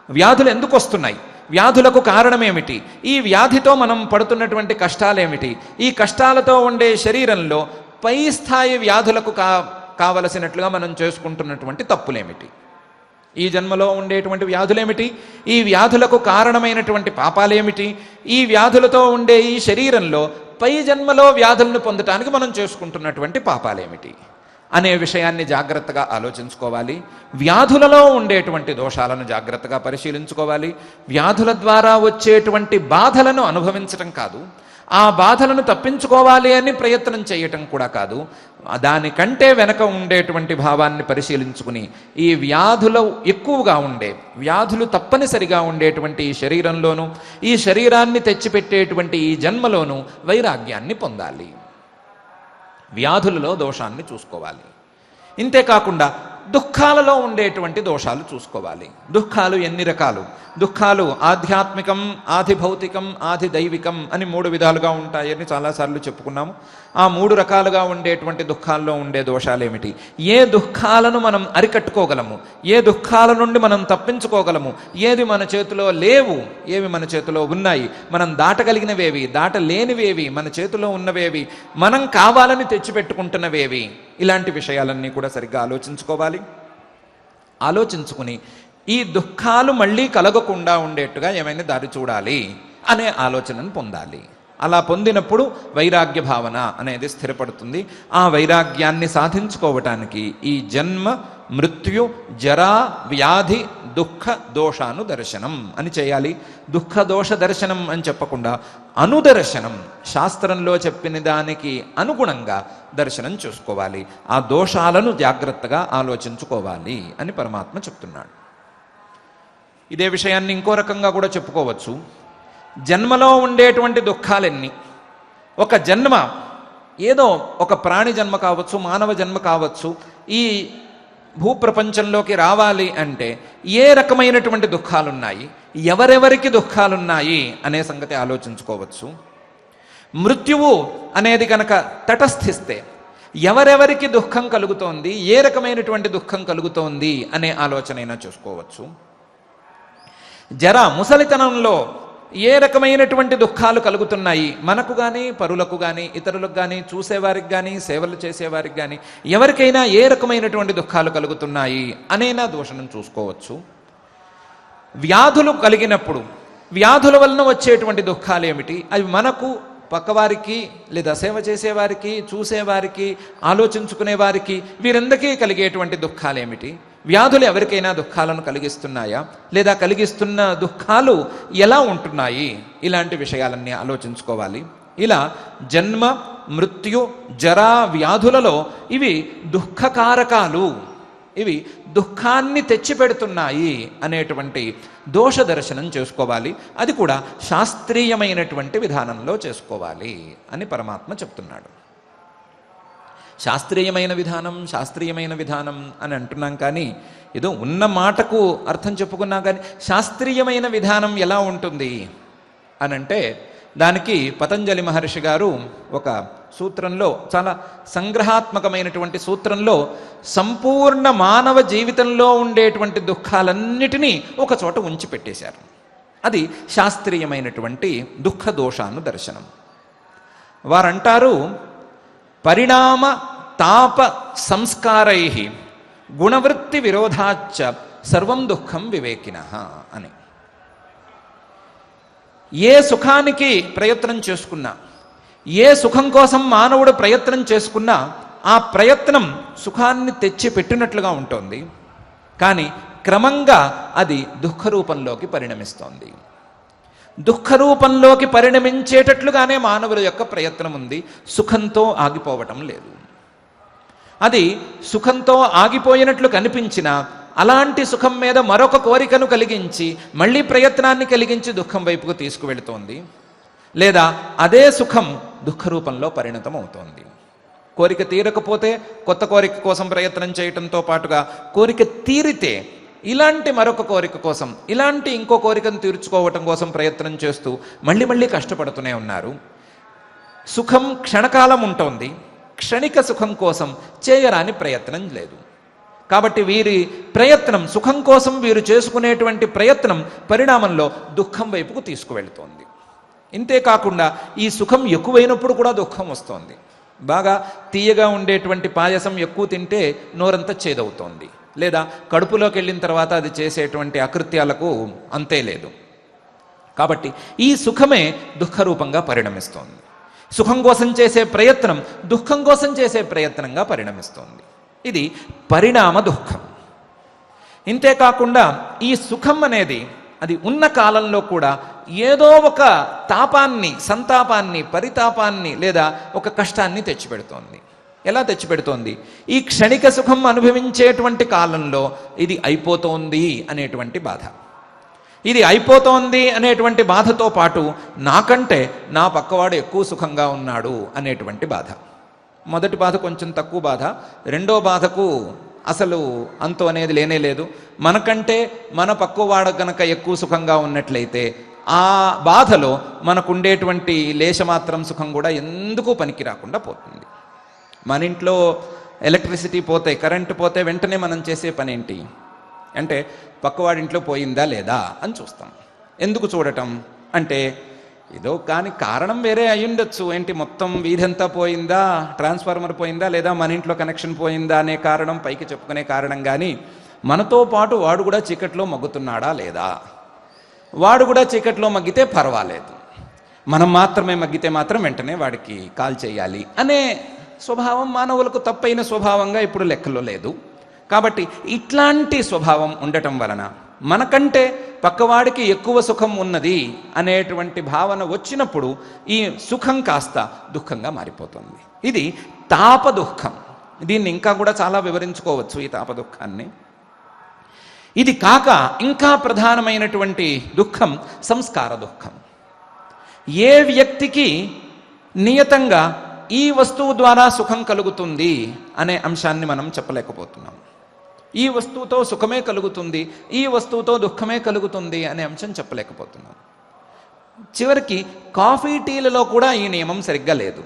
వ్యాధులు ఎందుకు వస్తున్నాయి, వ్యాధులకు కారణమేమిటి, ఈ వ్యాధితో మనం పడుతున్నటువంటి కష్టాలేమిటి, ఈ కష్టాలతో ఉండే శరీరంలో పై స్థాయి వ్యాధులకు కావలసినట్లుగా మనం చేసుకుంటున్నటువంటి తప్పులేమిటి, ఈ జన్మలో ఉండేటువంటి వ్యాధులేమిటి, ఈ వ్యాధులకు కారణమైనటువంటి పాపాలేమిటి, ఈ వ్యాధులతో ఉండే ఈ శరీరంలో పై జన్మలో వ్యాధులను పొందటానికి మనం చేసుకుంటున్నటువంటి పాపాలేమిటి అనే విషయాన్ని జాగ్రత్తగా ఆలోచించుకోవాలి. వ్యాధులలో ఉండేటువంటి దోషాలను జాగ్రత్తగా పరిశీలించుకోవాలి. వ్యాధుల ద్వారా వచ్చేటువంటి బాధలను అనుభవించటం కాదు, ఆ బాధలను తప్పించుకోవాలి అని ప్రయత్నం చేయటం కూడా కాదు, దానికంటే వెనక ఉండేటువంటి భావాన్ని పరిశీలించుకుని ఈ వ్యాధులు ఎక్కువగా ఉండే, వ్యాధులు తప్పనిసరిగా ఉండేటువంటి ఈ శరీరంలోనూ, ఈ శరీరాన్ని తెచ్చిపెట్టేటువంటి ఈ జన్మలోనూ వైరాగ్యాన్ని పొందాలి. వ్యాధులలో దోషాన్ని చూసుకోవాలి. ఇంతేకాకుండా దుఃఖాలలో ఉండేటువంటి దోషాలు చూసుకోవాలి. దుఃఖాలు ఎన్ని రకాలు? దుఃఖాలు ఆధ్యాత్మికం, ఆది భౌతికం, ఆది దైవికం అని 3 విధాలుగా ఉంటాయని చాలాసార్లు చెప్పుకున్నాము. ఆ 3 రకాలుగా ఉండేటువంటి దుఃఖాల్లో ఉండే దోషాలు ఏమిటి? ఏ దుఃఖాలను మనం అరికట్టుకోగలము, ఏ దుఃఖాల నుండి మనం తప్పించుకోగలము, ఏది మన చేతిలో లేవు, ఏవి మన చేతిలో ఉన్నాయి, మనం దాటగలిగినవేవి, దాటలేనివేవి, మన చేతిలో ఉన్నవేవి, మనం కావాలని తెచ్చిపెట్టుకుంటున్నవేవి, ఇలాంటి విషయాలన్నీ కూడా సరిగ్గా ఆలోచించుకోవాలి. ఆలోచించుకుని ఈ దుఃఖాలు మళ్ళీ కలగకుండా ఉండేట్టుగా ఏమైనా దారి చూడాలి అనే ఆలోచనను పొందాలి. అలా పొందినప్పుడు వైరాగ్య భావన అనేది స్థిరపడుతుంది. ఆ వైరాగ్యాన్ని సాధించుకోవటానికి ఈ జన్మ, మృత్యు, జరా, వ్యాధి, దుఃఖ దోషాను దర్శనం అని చేయాలి. దుఃఖ దోష దర్శనం అని చెప్పకుండా అనుదర్శనం, శాస్త్రంలో చెప్పిన దానికి అనుగుణంగా దర్శనం చూసుకోవాలి. ఆ దోషాలను జాగ్రత్తగా ఆలోచించుకోవాలి అని పరమాత్మ చెప్తున్నాడు. ఇదే విషయాన్ని ఇంకో రకంగా కూడా చెప్పుకోవచ్చు. జన్మలో ఉండేటువంటి దుఃఖాలెన్ని? ఒక జన్మ, ఏదో ఒక ప్రాణి జన్మ కావచ్చు, మానవ జన్మ కావచ్చు, ఈ భూప్రపంచంలోకి రావాలి అంటే ఏ రకమైనటువంటి దుఃఖాలున్నాయి, ఎవరెవరికి దుఃఖాలున్నాయి అనే సంగతి ఆలోచించుకోవచ్చు. మృత్యువు అనేది కనుక తటస్థిస్తే ఎవరెవరికి దుఃఖం కలుగుతోంది, ఏ రకమైనటువంటి దుఃఖం కలుగుతోంది అనే ఆలోచనైనా చూసుకోవచ్చు. జర, ముసలితనంలో ఏ రకమైనటువంటి దుఃఖాలు కలుగుతున్నాయి, మనకు కానీ, పరులకు కానీ, ఇతరులకు కానీ, చూసేవారికి కానీ, సేవలు చేసేవారికి కానీ, ఎవరికైనా ఏ రకమైనటువంటి దుఃఖాలు కలుగుతున్నాయి అనేనా దోషణం చూసుకోవచ్చు. వ్యాధులు కలిగినప్పుడు వ్యాధుల వలన వచ్చేటువంటి దుఃఖాలు ఏమిటి, అవి మనకు, పక్కవారికి, లేదా సేవ చేసేవారికి, చూసేవారికి, ఆలోచించుకునేవారికి, వీరందరికీ కలిగేటువంటి దుఃఖాలు ఏమిటి, వ్యాధులు ఎవరికైనా దుఃఖాలను కలిగిస్తున్నాయా, లేదా కలిగిస్తున్న దుఃఖాలు ఎలా ఉంటున్నాయి, ఇలాంటి విషయాలన్నీ ఆలోచించుకోవాలి. ఇలా జన్మ, మృత్యు, జరా, వ్యాధులలో ఇవి దుఃఖకారకాలు, ఇవి దుఃఖాన్ని తెచ్చిపెడుతున్నాయి అనేటువంటి దోష దర్శనం చేసుకోవాలి. అది కూడా శాస్త్రీయమైనటువంటి విధానంలో చేసుకోవాలి అని పరమాత్మ చెప్తున్నాడు. శాస్త్రీయమైన విధానం అని అంటున్నాం, కానీ ఏదో ఉన్న మాటకు అర్థం చెప్పుకున్నాం. కానీ శాస్త్రీయమైన విధానం ఎలా ఉంటుంది అని అంటే దానికి పతంజలి మహర్షి గారు ఒక సూత్రంలో, చాలా సంగ్రహాత్మకమైనటువంటి సూత్రంలో, సంపూర్ణ మానవ జీవితంలో ఉండేటువంటి దుఃఖాలన్నిటినీ ఒక చోట ఉంచి పెట్టేశారు. అది శాస్త్రీయమైనటువంటి దుఃఖ దోషాను దర్శనం. వారంటారు, పరిణామ తాప సంస్కారై గుణవృత్తి విరోధాచ్చ సర్వం దుఃఖం వివేకినః అని. ఏ సుఖానికి ప్రయత్నం చేసుకున్నా, ఏ సుఖం కోసం మానవుడు ప్రయత్నం చేసుకున్నా ఆ ప్రయత్నం సుఖాన్ని తెచ్చి పెట్టినట్లుగా ఉంటుంది, కానీ క్రమంగా అది దుఃఖ రూపంలోకి పరిణమిస్తోంది. దుఃఖ రూపంలోకి పరిణమించేటట్లుగానే మానవుల యొక్క ప్రయత్నం ఉంది, సుఖంతో ఆగిపోవటం లేదు. అది సుఖంతో ఆగిపోయినట్లు కనిపించినా అలాంటి సుఖం మీద మరొక కోరికను కలిగించి మళ్ళీ ప్రయత్నాన్ని కలిగించి దుఃఖం వైపుకు తీసుకువెళుతోంది. లేదా అదే సుఖం దుఃఖ రూపంలో పరిణతం అవుతోంది. కోరిక తీరకపోతే కొత్త కోరిక కోసం ప్రయత్నం చేయటంతో పాటుగా కోరిక తీరితే ఇలాంటి మరొక కోరిక కోసం, ఇలాంటి ఇంకో కోరికను తీర్చుకోవటం కోసం ప్రయత్నం చేస్తూ మళ్ళీ మళ్ళీ కష్టపడుతూనే ఉన్నారు. సుఖం క్షణకాలం ఉంటుంది, క్షణిక సుఖం కోసం చేయరాని ప్రయత్నం లేదు. కాబట్టి వీరి ప్రయత్నం, సుఖం కోసం వీరు చేసుకునేటువంటి ప్రయత్నం పరిణామంలో దుఃఖం వైపుకు తీసుకువెళుతోంది. ఇంతేకాకుండా ఈ సుఖం ఎక్కువైనప్పుడు కూడా దుఃఖం వస్తోంది. బాగా తీయగా ఉండేటువంటి పాయసం ఎక్కువ తింటే నోరంతా చేదవుతోంది, లేదా కడుపులోకి వెళ్ళిన తర్వాత అది చేసేటువంటి అకృత్యాలకు అంతే లేదు. కాబట్టి ఈ సుఖమే దుఃఖ రూపంగా పరిణమిస్తోంది. సుఖం కోసం చేసే ప్రయత్నం దుఃఖం కోసం చేసే ప్రయత్నంగా పరిణమిస్తోంది. ఇది పరిణామ దుఃఖం. ఇంతేకాకుండా ఈ సుఖం అనేది అది ఉన్న కాలంలో కూడా ఏదో ఒక తాపాన్ని, సంతాపాన్ని, పరితాపాన్ని లేదా ఒక కష్టాన్ని తెచ్చిపెడుతోంది. ఎలా తెచ్చిపెడుతోంది? ఈ క్షణిక సుఖం అనుభవించేటువంటి కాలంలో ఇది అయిపోతోంది అనేటువంటి బాధ. ఇది అయిపోతోంది అనేటువంటి బాధతో పాటు నాకంటే నా పక్కవాడు ఎక్కువ సుఖంగా ఉన్నాడు అనేటువంటి బాధ. మొదటి బాధ కొంచెం తక్కువ బాధ, రెండో బాధకు అసలు అంతు అనేది లేనే లేదు. మనకంటే మన పక్కవాడు కనుక ఎక్కువ సుఖంగా ఉన్నట్లయితే ఆ బాధలో మనకుండేటువంటి లేశమాత్రం సుఖం కూడా ఎందుకు పనికి రాకుండా పోతుంది. మన ఇంట్లో ఎలక్ట్రిసిటీ పోతే, కరెంటు పోతే వెంటనే మనం చేసే పని ఏంటి అంటే పక్కవాడింట్లో పోయిందా లేదా అని చూస్తాం. ఎందుకు చూడటం అంటే ఏదో కానీ కారణం వేరే అయ్యుండొచ్చు. ఏంటి మొత్తం వీధంతా పోయిందా, ట్రాన్స్ఫార్మర్ పోయిందా, లేదా మన ఇంట్లో కనెక్షన్ పోయిందా అనే కారణం పైకి చెప్పుకునే కారణం. కానీ మనతో పాటు వాడు కూడా చీకట్లో మగ్గుతున్నాడా లేదా, వాడు కూడా చీకట్లో మగ్గితే పర్వాలేదు, మనం మాత్రమే మగ్గితే మాత్రం వెంటనే వాడికి కాల్ చేయాలి అనే స్వభావం మానవులకు తప్పైన స్వభావంగా ఇప్పుడు లెక్కలో లేదు. కాబట్టి ఇట్లాంటి స్వభావం ఉండటం వలన మనకంటే పక్కవాడికి ఎక్కువ సుఖం ఉన్నది అనేటువంటి భావన వచ్చినప్పుడు ఈ సుఖం కాస్త దుఃఖంగా మారిపోతుంది. ఇది తాప దుఃఖం. దీన్ని ఇంకా కూడా చాలా వివరించుకోవచ్చు ఈ తాప దుఃఖాన్ని. ఇది కాక ఇంకా ప్రధానమైనటువంటి దుఃఖం సంస్కార దుఃఖం. ఏ వ్యక్తికి నియతంగా ఈ వస్తువు ద్వారా సుఖం కలుగుతుంది అనే అంశాన్ని మనం చెప్పలేకపోతున్నాం. ఈ వస్తువుతో సుఖమే కలుగుతుంది, ఈ వస్తువుతో దుఃఖమే కలుగుతుంది అనే అంశం చెప్పలేకపోతున్నాం. చివరికి కాఫీ టీలలో కూడా ఈ నియమం సరిగ్గా లేదు.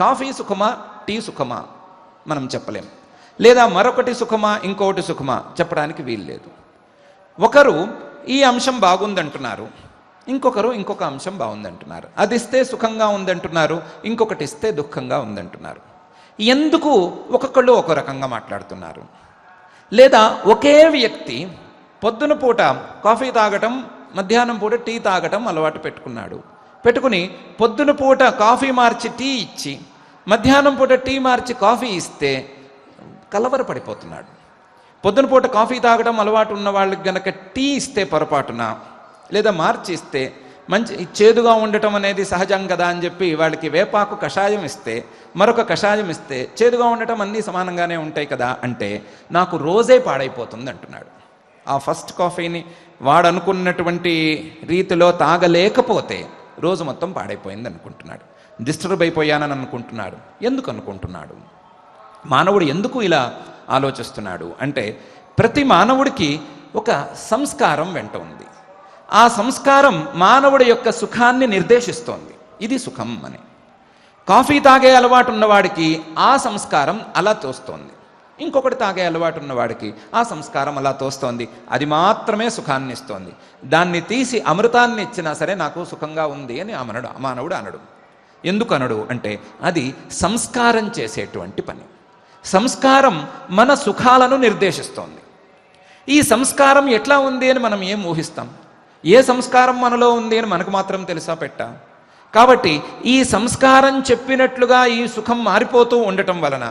కాఫీ సుఖమా, టీ సుఖమా మనం చెప్పలేం. లేదా మరొకటి సుఖమా, ఇంకొకటి సుఖమా చెప్పడానికి వీలు లేదు. ఒకరు ఈ అంశం బాగుందంటున్నారు, ఇంకొకరు ఇంకొక అంశం బాగుందంటున్నారు. అది ఇస్తే సుఖంగా ఉందంటున్నారు, ఇంకొకటి ఇస్తే దుఃఖంగా ఉందంటున్నారు. ఎందుకు ఒక్కొక్కళ్ళు ఒక రకంగా మాట్లాడుతున్నారు? లేదా ఒకే వ్యక్తి పొద్దున పూట కాఫీ తాగటం, మధ్యాహ్నం పూట టీ తాగటం అలవాటు పెట్టుకుని పొద్దున పూట కాఫీ మార్చి టీ ఇచ్చి మధ్యాహ్నం పూట టీ మార్చి కాఫీ ఇస్తే కలవరపడిపోతున్నాడు. పొద్దున పూట కాఫీ తాగటం అలవాటు ఉన్న వాళ్ళకి గనక టీ ఇస్తే పొరపాటున, లేదా మార్చి ఇస్తే మంచి చేదుగా ఉండటం అనేది సహజం కదా అని చెప్పి వాళ్ళకి వేపాకు కషాయం ఇస్తే, మరొక కషాయం ఇస్తే చేదుగా ఉండటం అన్నీ సమానంగానే ఉంటాయి కదా అంటే నాకు రోజే పాడైపోతుంది అంటున్నాడు. ఆ ఫస్ట్ కాఫీని వాడు అనుకున్నటువంటి రీతిలో తాగలేకపోతే రోజు మొత్తం పాడైపోయింది అనుకుంటున్నాడు, డిస్టర్బ్ అయిపోయానని అనుకుంటున్నాడు. ఎందుకు అనుకుంటున్నాడు? మానవుడు ఎందుకు ఇలా ఆలోచిస్తున్నాడు అంటే ప్రతి మానవుడికి ఒక సంస్కారం వెంట ఉంది. ఆ సంస్కారం మానవుడి యొక్క సుఖాన్ని నిర్దేశిస్తోంది. ఇది సుఖం అని. కాఫీ తాగే అలవాటు ఉన్నవాడికి ఆ సంస్కారం అలా తోస్తోంది, ఇంకొకటి తాగే అలవాటు ఉన్నవాడికి ఆ సంస్కారం అలా తోస్తోంది. అది మాత్రమే సుఖాన్ని ఇస్తోంది. దాన్ని తీసి అమృతాన్ని ఇచ్చినా సరే నాకు సుఖంగా ఉంది అని మానవుడు అనడు. ఎందుకు అనడు అంటే అది సంస్కారం చేసేటువంటి పని. సంస్కారం మన సుఖాలను నిర్దేశిస్తోంది. ఈ సంస్కారం ఎట్లా ఉంది అని మనం ఏం ఊహిస్తాం? ఏ సంస్కారం మనలో ఉంది అని మనకు మాత్రం తెలుసా పెట్ట? కాబట్టి ఈ సంస్కారం చెప్పినట్లుగా ఈ సుఖం మారిపోతూ ఉండటం వలన,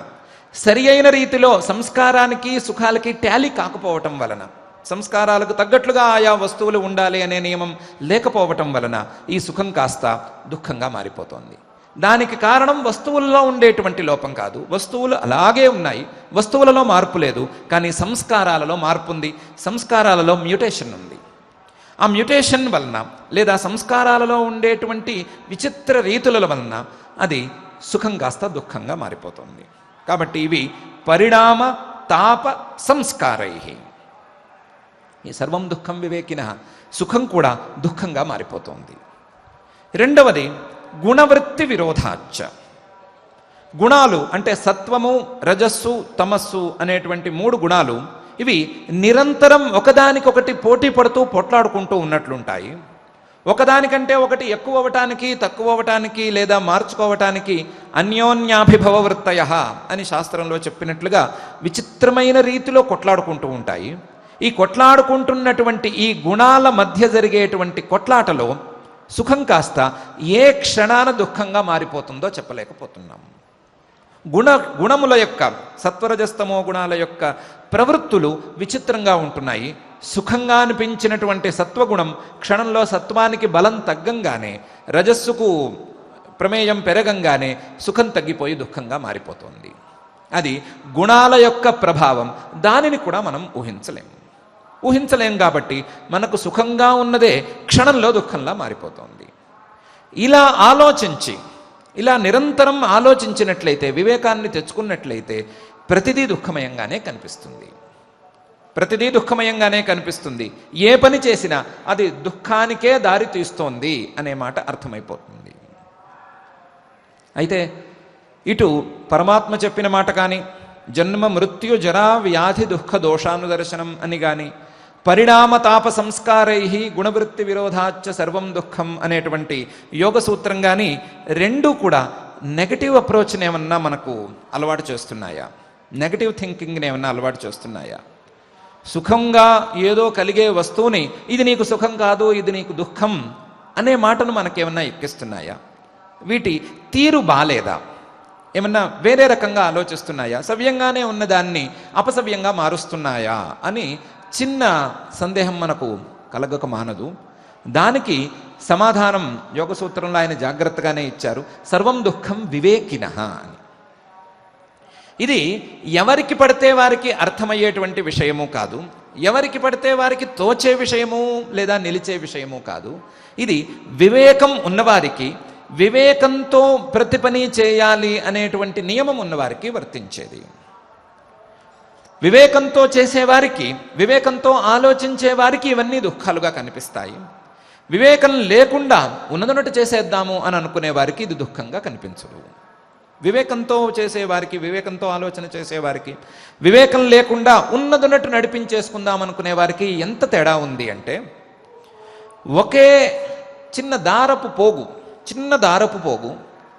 సరి అయిన రీతిలో సంస్కారానికి సుఖాలకి టాలీ కాకపోవటం వలన, సంస్కారాలకు తగ్గట్లుగా ఆయా వస్తువులు ఉండాలి అనే నియమం లేకపోవటం వలన ఈ సుఖం కాస్త దుఃఖంగా మారిపోతోంది. దానికి కారణం వస్తువుల్లో ఉండేటువంటి లోపం కాదు. వస్తువులు అలాగే ఉన్నాయి, వస్తువులలో మార్పు లేదు, కానీ సంస్కారాలలో మార్పు ఉంది, సంస్కారాలలో మ్యూటేషన్ ఉంది. ఆ మ్యూటేషన్ వలన లేదా సంస్కారాలలో ఉండేటువంటి విచిత్ర రీతుల వలన అది సుఖం కాస్త దుఃఖంగా మారిపోతుంది. కాబట్టి ఇవి పరిణామ తాప సంస్కారై. ఈ సర్వం దుఃఖం వివేకిన, సుఖం కూడా దుఃఖంగా మారిపోతుంది. రెండవది గుణవృత్తి విరోధాచ్చ. గుణాలు అంటే సత్వము, రజస్సు, తమస్సు అనేటువంటి 3 గుణాలు ఇవి నిరంతరం ఒకదానికొకటి పోటీ పడుతూ పొట్లాడుకుంటూ ఉన్నట్లుంటాయి. ఒకదానికంటే ఒకటి ఎక్కువ అవ్వటానికి, తక్కువ అవ్వటానికి లేదా మార్చుకోవటానికి అన్యోన్యాభిభవ వృత్తయ అని శాస్త్రంలో చెప్పినట్లుగా విచిత్రమైన రీతిలో కొట్లాడుకుంటూ ఉంటాయి. ఈ కొట్లాడుకుంటున్నటువంటి ఈ గుణాల మధ్య జరిగేటువంటి కొట్లాటలో సుఖం కాస్త ఏ క్షణాన దుఃఖంగా మారిపోతుందో చెప్పలేకపోతున్నాం. గుణముల యొక్క సత్వరజస్తమో గుణాల యొక్క ప్రవృత్తులు విచిత్రంగా ఉంటున్నాయి. సుఖంగా అనిపించినటువంటి సత్వగుణం క్షణంలో సత్వానికి బలం తగ్గంగానే, రజస్సుకు ప్రమేయం పెరగంగానే సుఖం తగ్గిపోయి దుఃఖంగా మారిపోతుంది. అది గుణాల యొక్క ప్రభావం. దానిని కూడా మనం ఊహించలేం కాబట్టి మనకు సుఖంగా ఉన్నదే క్షణంలో దుఃఖంలా మారిపోతుంది. ఇలా ఆలోచించి, ఇలా నిరంతరం ఆలోచించినట్లయితే, వివేకాన్ని తెచ్చుకున్నట్లయితే ప్రతిదీ దుఃఖమయంగానే కనిపిస్తుంది. ఏ పని చేసినా అది దుఃఖానికే దారి తీస్తోంది అనే మాట అర్థమైపోతుంది. అయితే ఇటు పరమాత్మ చెప్పిన మాట కానీ, జన్మ మృత్యు జరా వ్యాధి దుఃఖ దోషానుదర్శనం అని కానీ, పరిణామ తాప సంస్కారై గుణవృత్తి విరోధాచ్చ సర్వం దుఃఖం అనేటువంటి యోగ సూత్రం కానీ, రెండూ కూడా నెగటివ్ అప్రోచ్ని ఏమన్నా మనకు అలవాటు చేస్తున్నాయా? నెగటివ్ థింకింగ్ని ఏమన్నా అలవాటు చేస్తున్నాయా? సుఖంగా ఏదో కలిగే వస్తువుని ఇది నీకు సుఖం కాదు, ఇది నీకు దుఃఖం అనే మాటను మనకేమన్నా ఎక్కిస్తున్నాయా? వీటి తీరు బాలేదా? ఏమన్నా వేరే రకంగా ఆలోచిస్తున్నాయా? సవ్యంగానే ఉన్నదాన్ని అపసవ్యంగా మారుస్తున్నాయా అని చిన్న సందేహం మనకు కలగక మానదు. దానికి సమాధానం యోగ సూత్రంలో ఆయన జాగ్రత్తగానే ఇచ్చారు. సర్వం దుఃఖం వివేకినః అని. ఇది ఎవరికి పడితే వారికి అర్థమయ్యేటువంటి విషయము కాదు, ఎవరికి పడితే వారికి తోచే విషయము లేదా నిలిచే విషయము కాదు. ఇది వివేకం ఉన్నవారికి, వివేకంతో ప్రతి పని చేయాలి అనేటువంటి నియమం ఉన్నవారికి వర్తించేది. వివేకంతో చేసేవారికి, వివేకంతో ఆలోచించే వారికి ఇవన్నీ దుఃఖాలుగా కనిపిస్తాయి. వివేకం లేకుండా ఉన్నదొన్నట్టు చేసేద్దాము అని అనుకునే వారికి ఇది దుఃఖంగా కనిపించదు. వివేకంతో చేసేవారికి, వివేకంతో ఆలోచన చేసేవారికి, వివేకం లేకుండా ఉన్నదొన్నట్టు నడిపించేసుకుందాం అనుకునే వారికి ఎంత తేడా ఉంది అంటే, ఒకే చిన్న దారపు పోగు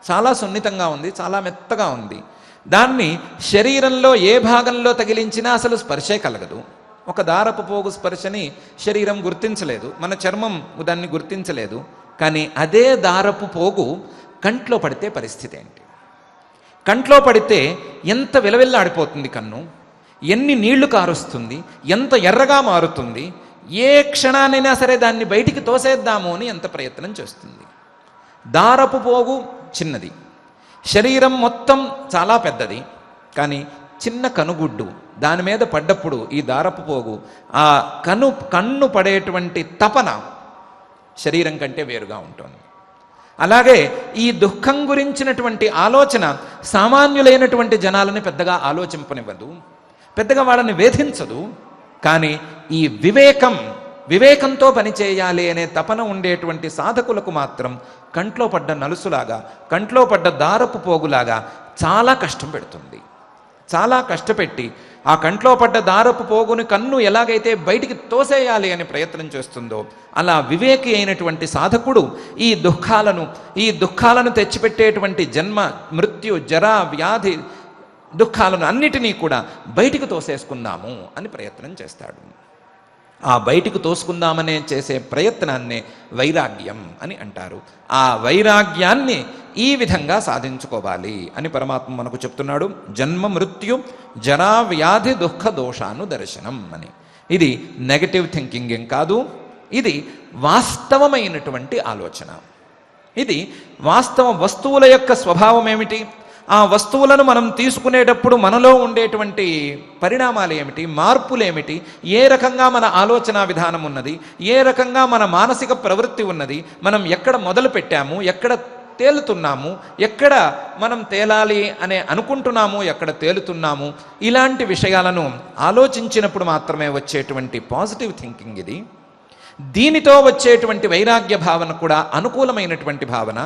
చాలా సున్నితంగా ఉంది, చాలా మెత్తగా ఉంది. దాన్ని శరీరంలో ఏ భాగంలో తగిలించినా అసలు స్పర్శే కలగదు. ఒక దారపు పోగు స్పర్శని శరీరం గుర్తించలేదు, మన చర్మం దాన్ని గుర్తించలేదు. కానీ అదే దారపు పోగు కంట్లో పడితే పరిస్థితి ఏంటి? కంట్లో పడితే ఎంత విలవిల్లాడిపోతుంది కన్ను, ఎన్ని నీళ్లు కారుస్తుంది, ఎంత ఎర్రగా మారుతుంది. ఏ క్షణానైనా సరే దాన్ని బయటికి తోసేద్దాము అని ఎంత ప్రయత్నం చేస్తుంది. దారపు పోగు చిన్నది, శరీరం మొత్తం చాలా పెద్దది. కానీ చిన్న కనుగుడ్డు దాని మీద పడ్డప్పుడు ఈ దారపు పోగు ఆ కన్ను పడేటువంటి తపన శరీరం కంటే వేరుగా ఉంటుంది. అలాగే ఈ దుఃఖం గురించినటువంటి ఆలోచన సామాన్యులైనటువంటి జనాలని పెద్దగా ఆలోచింపనివ్వదు, పెద్దగా వాళ్ళని వేధించదు. కానీ ఈ వివేకంతో పనిచేయాలి అనే తపన ఉండేటువంటి సాధకులకు మాత్రం కంట్లో పడ్డ నలుసులాగా, కంట్లో పడ్డ దారపు పోగులాగా చాలా కష్టం పెడుతుంది. చాలా కష్టపెట్టి ఆ కంట్లో పడ్డ దారపు పోగుని కన్ను ఎలాగైతే బయటికి తోసేయాలి అని ప్రయత్నం చేస్తుందో, అలా వివేకి అయినటువంటి సాధకుడు ఈ దుఃఖాలను తెచ్చిపెట్టేటువంటి జన్మ మృత్యు జరా వ్యాధి దుఃఖాలను అన్నిటినీ కూడా బయటికి తోసేసుకుందాము అని ప్రయత్నం చేస్తాడు. ఆ బయటికి తోసుకుందామనే చేసే ప్రయత్నాన్నే వైరాగ్యం అని అంటారు. ఆ వైరాగ్యాన్ని ఈ విధంగా సాధించుకోవాలి అని పరమాత్మ మనకు చెప్తున్నాడు. జన్మ మృత్యు జరా వ్యాధి దుఃఖ దోషాను దర్శనం అని. ఇది నెగటివ్ థింకింగ్ ఏం కాదు, ఇది వాస్తవమైనటువంటి ఆలోచన. ఇది వస్తువుల యొక్క స్వభావం ఏమిటి, ఆ వస్తువులను మనం తీసుకునేటప్పుడు మనలో ఉండేటువంటి పరిణామాలు ఏమిటి, మార్పులు ఏమిటి, ఏ రకంగా మన ఆలోచన విధానం ఉన్నది, ఏ రకంగా మన మానసిక ప్రవృత్తి ఉన్నది, మనం ఎక్కడ మొదలు పెట్టాము, ఎక్కడ తేలుతున్నాము, ఎక్కడ మనం తేలాలి అనే అనుకుంటున్నాము, ఎక్కడ తేలుతున్నాము, ఇలాంటి విషయాలను ఆలోచించినప్పుడు మాత్రమే వచ్చేటువంటి పాజిటివ్ థింకింగ్ ఇది. దీనితో వచ్చేటువంటి వైరాగ్య భావన కూడా అనుకూలమైనటువంటి భావన.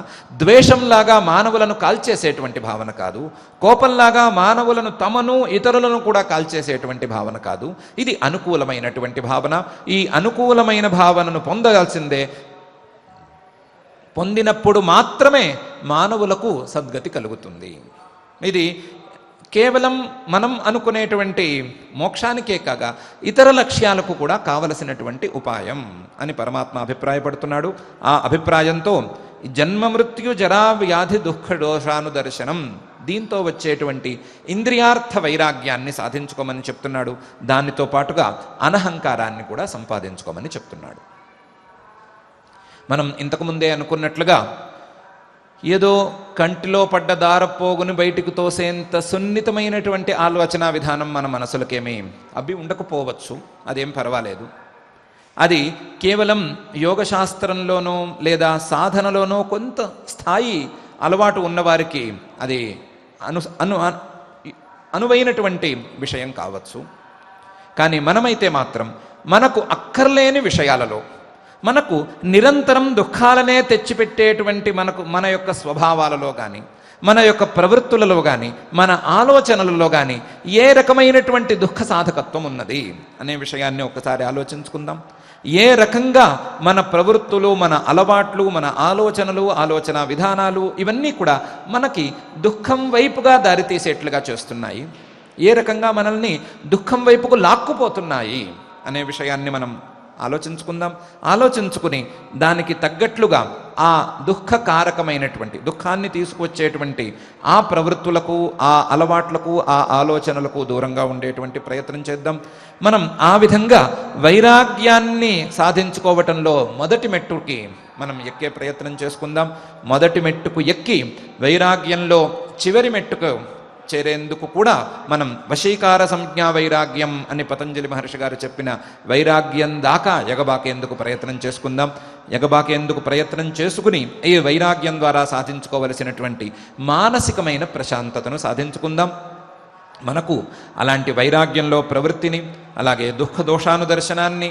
ద్వేషంలాగా మానవులను కాల్చేసేటువంటి భావన కాదు, కోపంలాగా మానవులను తమను ఇతరులను కూడా కాల్చేసేటువంటి భావన కాదు. ఇది అనుకూలమైనటువంటి భావన. ఈ అనుకూలమైన భావనను పొందవలసిందే. పొందినప్పుడు మాత్రమే మానవులకు సద్గతి కలుగుతుంది. ఇది కేవలం మనం అనుకునేటువంటి మోక్షానికే కాగా ఇతర లక్ష్యాలకు కూడా కావలసినటువంటి ఉపాయం అని పరమాత్మ అభిప్రాయపడుతున్నాడు. ఆ అభిప్రాయంతో జన్మ మృత్యు జరా వ్యాధి దుఃఖ దోషానుదర్శనం, దీంతో వచ్చేటువంటి ఇంద్రియార్థ వైరాగ్యాన్ని సాధించుకోమని చెప్తున్నాడు. దానితో పాటుగా అనహంకారాన్ని కూడా సంపాదించుకోమని చెప్తున్నాడు. మనం ఇంతకుముందే అనుకున్నట్లుగా ఏదో కంటిలో పడ్డ దారపోగుని బయటికి తోసేంత సున్నితమైనటువంటి ఆలోచన విధానం మన మనసులకేమీ అవి ఉండకపోవచ్చు, అదేం పర్వాలేదు. అది కేవలం యోగశాస్త్రంలోనో లేదా సాధనలోనో కొంత స్థాయి అలవాటు ఉన్నవారికి అది అనువైనటువంటి విషయం కావచ్చు. కానీ మనమైతే మాత్రం మనకు అక్కర్లేని విషయాలలో, మనకు నిరంతరం దుఃఖాలనే తెచ్చిపెట్టేటువంటి మన యొక్క స్వభావాలలో కానీ, మన యొక్క ప్రవృత్తులలో కానీ, మన ఆలోచనలలో కానీ ఏ రకమైనటువంటి దుఃఖ సాధకత్వం ఉన్నది అనే విషయాన్ని ఒకసారి ఆలోచించుకుందాం. ఏ రకంగా మన ప్రవృత్తులు, మన అలవాట్లు, మన ఆలోచనలు, ఆలోచన విధానాలు ఇవన్నీ కూడా మనకి దుఃఖం వైపుగా దారితీసేట్లుగా చేస్తున్నాయి, ఏ రకంగా మనల్ని దుఃఖం వైపుకు లాక్కుపోతున్నాయి అనే విషయాన్ని మనం ఆలోచించుకుందాం. ఆలోచించుకుని దానికి తగ్గట్లుగా ఆ దుఃఖకారకమైనటువంటి, దుఃఖాన్ని తీసుకొచ్చేటువంటి ఆ ప్రవృత్తులకు, ఆ అలవాట్లకు, ఆ ఆలోచనలకు దూరంగా ఉండేటువంటి ప్రయత్నం చేద్దాం. మనం ఆ విధంగా వైరాగ్యాన్ని సాధించుకోవటంలో మొదటి మెట్టుకి మనం ఎక్కే ప్రయత్నం చేసుకుందాం. మొదటి మెట్టుకు ఎక్కి వైరాగ్యంలో చివరి మెట్టుకు చేరేందుకు కూడా మనం వశీకార సంజ్ఞా వైరాగ్యం అని పతంజలి మహర్షి గారు చెప్పిన వైరాగ్యం దాకా ఎగబాకేందుకు ప్రయత్నం చేసుకుందాం. ఎగబాకేందుకు ప్రయత్నం చేసుకుని ఈ వైరాగ్యం ద్వారా సాధించుకోవలసినటువంటి మానసికమైన ప్రశాంతతను సాధించుకుందాం. మనకు అలాంటి వైరాగ్యంలో ప్రవృత్తిని, అలాగే దుఃఖ దోషానుదర్శనాన్ని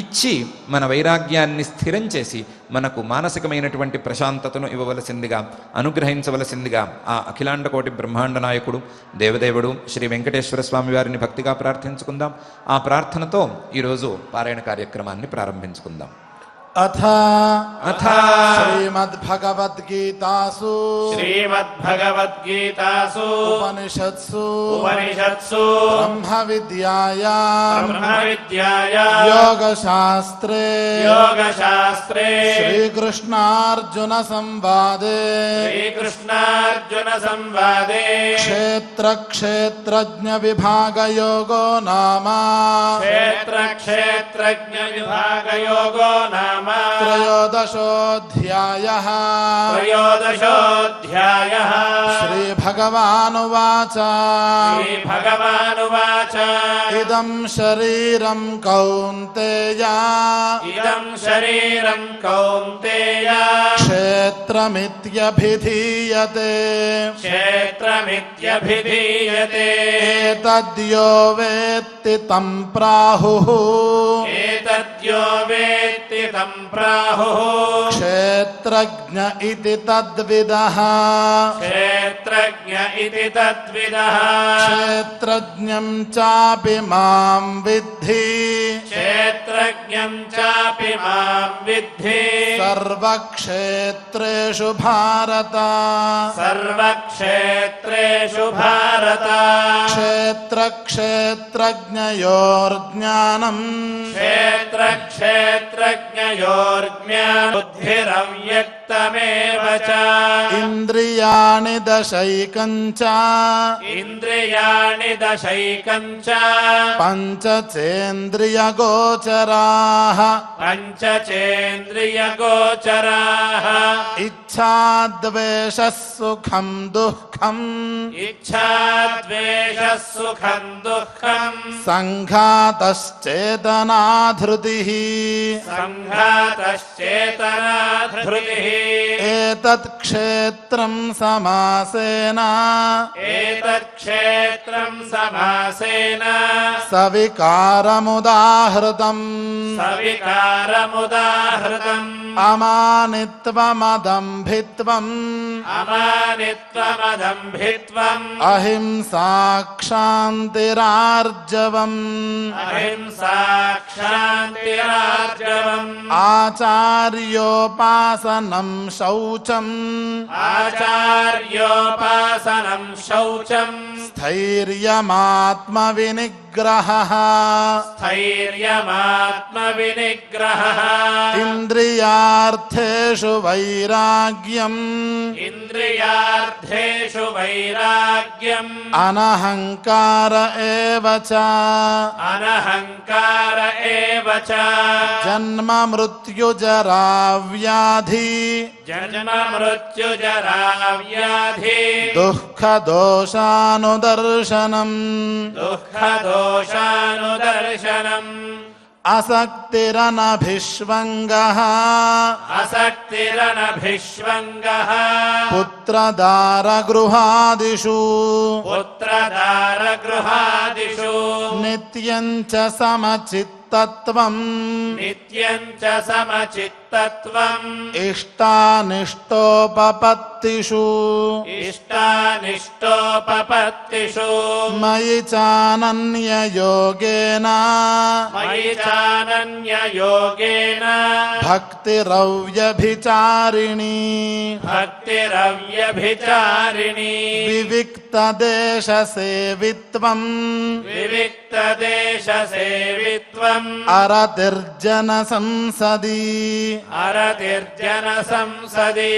ఇచ్చి మన వైరాగ్యాన్ని స్థిరం చేసి మనకు మానసికమైనటువంటి ప్రశాంతతను ఇవ్వవలసిందిగా, అనుగ్రహించవలసిందిగా ఆ అఖిలాండకోటి బ్రహ్మాండ నాయకుడు దేవదేవుడు శ్రీ వెంకటేశ్వర స్వామి వారిని భక్తిగా ప్రార్థించుకుందాం. ఆ ప్రార్థనతో ఈరోజు పారాయణ కార్యక్రమాన్ని ప్రారంభించుకుందాం. అథ శ్రీమద్భగవద్గీతాసు ఉపనిషత్సు బ్రహ్మ విద్యాయాం యోగశాస్త్రే శ్రీకృష్ణార్జున సంవాదే క్షేత్రజ్ఞ విభాగ యోగో నామ త్రయోదశోऽధ్యాయః శ్రీభగవానువాచ ఇదం శరీరం కౌంతేయ క్షేత్రమిత్యభిధీయతే ఏతద్యో వేత్తి తం ప్రాహుః క్షేత్రజ్ఞ ఇతి తద్విదః క్షేత్రజ్ఞం చాపి మాం విద్ధి సర్వక్షేత్రేషు భారత క్షేత్రజ్ఞయోర్జ్ఞానం బుద్ధిరవ్యక్తమేవ చ ఇంద్రియాణి దశైకం చ పంచచేంద్రియగోచరాః ఇచ్ఛాద్వేషః సుఖం దుఃఖం సంఘాతశ్చేతనాధృతిః ఏతత్ క్షేత్రం సమాసేన సవికారముదాహృతం అమానిత్వమదంభిత్వం అహింసా క్షాంతిరార్జవం ఆచార్యోపాసనం ఆచార్యోపాసనం శౌచం ఆచార్యోపాసనం శౌచం స్థైర్యమాత్మవినిగ్రహः స్థైర్యమాత్మవినిగ్రహः ఇంద్రియార్థేషు వైరాగ్యం ఇంద్రియార్థేషు వైరాగ్యం అనహంకార ఏవ చ అనహంకార ఏవ చ జన్మ మృత్యుజరా వ్యాధి జన్మ మృత్యుజరా వ్యాధి దుఃఖ దోషానుదర్శనం దుఃఖదోషానుదర్శనం అసక్తిరనభిష్వంగః అసక్తిరనభిష్వంగః పుత్రదారగృహాదిషు పుత్రదారగృహాదిషు నిత్యం చ సమచిత్తత్వం నిత్యం చ సమచిత్తత్వం ఇష్టానిష్టోపపత్తిషు ఇష్టానిష్టోపపత్తిషు మయి చానన్యయోగేన మయి చానన్యయోగేన భక్తిరవ్యభిచారిణీ భక్తిరవ్యభిచారిణి వివిక్తదేశసేవిత్వం వివిక్తదేశసేవిత్వం అరతిర్జన సంసది అరతిర్జన సంసది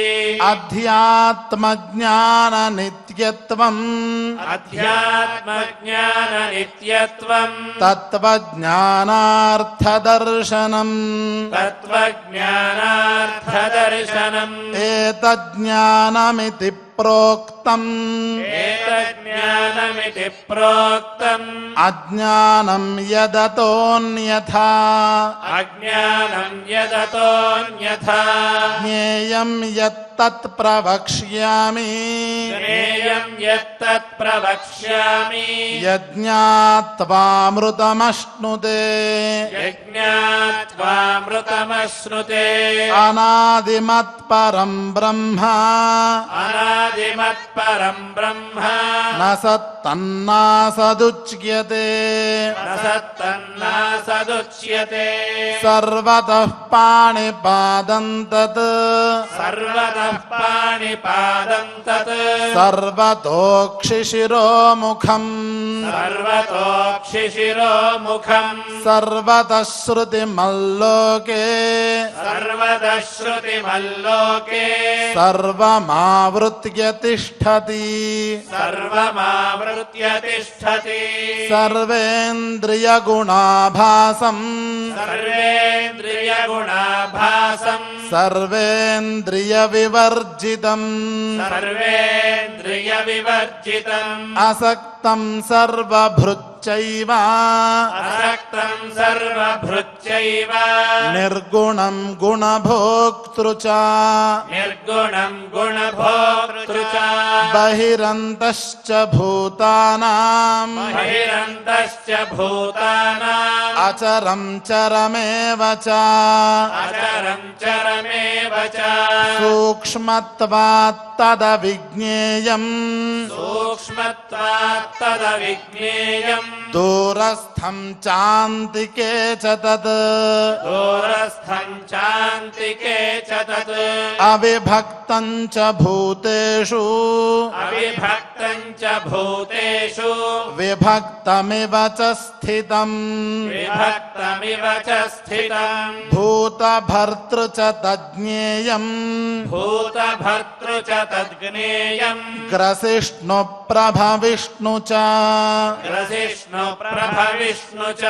అధ్యాత్మజ్ఞాన నిత్యత్వం అధ్యాత్మజ్ఞాన నిత్యత్వం తత్వజ్ఞానార్థదర్శనం తత్వజ్ఞానార్థదర్శనం ఏతజ్ఞానమితి ప్రోక్తం ఏతజ్ఞానమితి ప్రోక్తం అజ్ఞానం యదతోన్యథా అజ్ఞానం యదతోన్యథా జ్ఞేయం యత్తత్ ప్రవక్ష్యామి జ్ఞేయం యత్తత్ ప్రవక్ష్యామి యజ్ఞాత్వామృతమశ్నుతే యజ్ఞాత్వామృతమశ్నుతే అనాదిమత్పరం బ్రహ్మ అనాదిమత్పరం బ్రహ్మ న సత్తన్నాసదుచ్యతే న సత్తన్నాసదుచ్యతే సర్వతః పాణిపాదం తత్ సర్వతః పాణిపాదం తత్ సర్వతోక్షిశిరోముఖం సర్వతోక్షిశిరోముఖం సర్వతః శృతిమల్లోకే సర్వతః శృతిమల్లోకే సర్వమావృత్య తిష్టతి సర్వమావృత్య తిష్టతి సర్వేంద్రియగుణాభాసం సర్వేంద్రియగుణాభాసం సర్వేంద్రియవివర్జితం సర్వేంద్రియవివర్జితం అసక్తం సర్వభృచ్చైవ అసక్తం సర్వభృత్యైవ నిర్గుణం గుణభోక్తృ చ నిర్గుణం గుణభోక్తృ చ బహిరంతశ్చ భూతానాం బహిరంతశ్చ భూతానాం అచరం చరమేవ చ అచరం చరమేవ చ సూక్ష్మత్వాత్ తదవిజ్ఞేయం సూక్ష్మత్వాత్ తదవిజ్ఞేయం దూరస్థం చాంతికే చ తత్ దూరస్థం చాంతికే చ తత్ అవిభక్తం చ భూతేషు అవిభక్తం చ భూతేషు విభక్తమివ చ స్థితం విభక్తమివ చ స్థితం భూతభర్తృ చ తజ్ఞేయం భూతభర్తృ చ తద్జ్ఞేయం గ్రసిష్ణు ప్రభవిష్ణు చ గ్రసిష్ణు ప్రభ విష్ణు చ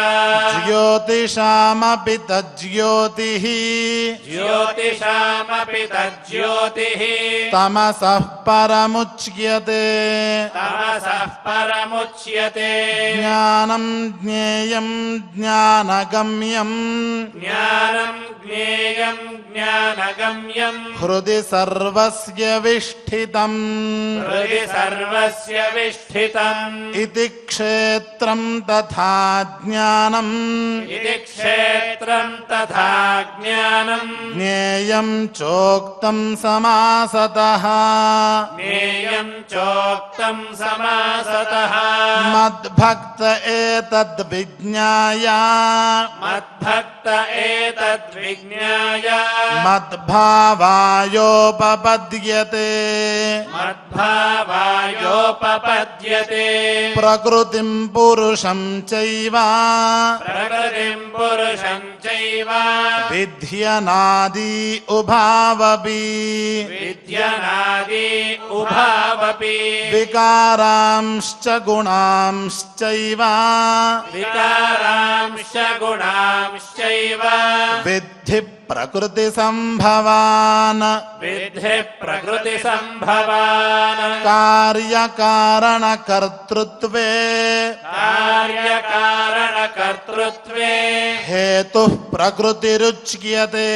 జ్యోతిషామపి తజ్జ్యోతిః జ్యోతిషామపి తజ్జ్యోతిః తమసః పరముచ్యతే తమసః పరముచ్యతే జ్ఞానం జ్ఞేయం జ్ఞానగమ్యం జ్ఞానం జ్ఞేయం జ్ఞానగమ్యం హృది సర్వస్య విష్ఠితం హృది సర్వస్య तस्य विष्ठितम् इति क्षेत्रं तथा ज्ञानम् इति क्षेत्रम् तथा ज्ञानम् ज्ञेयं चोक्तं समासतः ज्ञेयम् चोक्तम् समासतः मद्भक्त एतद्विज्ञाय मद्भक्त एतद्विज्ञाय मद्भावायोपपद्यते मद्भावायोपपद्यते प्रकृतिं पुरुषं चैव प्रकृतिम् पुरुषम् चैव विध्यनादि उभावपि विद्यनादि उभावपि विकारांश्च गुणांश्चैव विकारांश्च गुणांश्चैव विद्धि प्रकृतिसम्भवान् विद्धि प्रकृतिसम्भवान् कार्यकारणकर्तृत्वे कार्यकारणकर्तृत्वे हेतुः प्रकृतिरुच्यते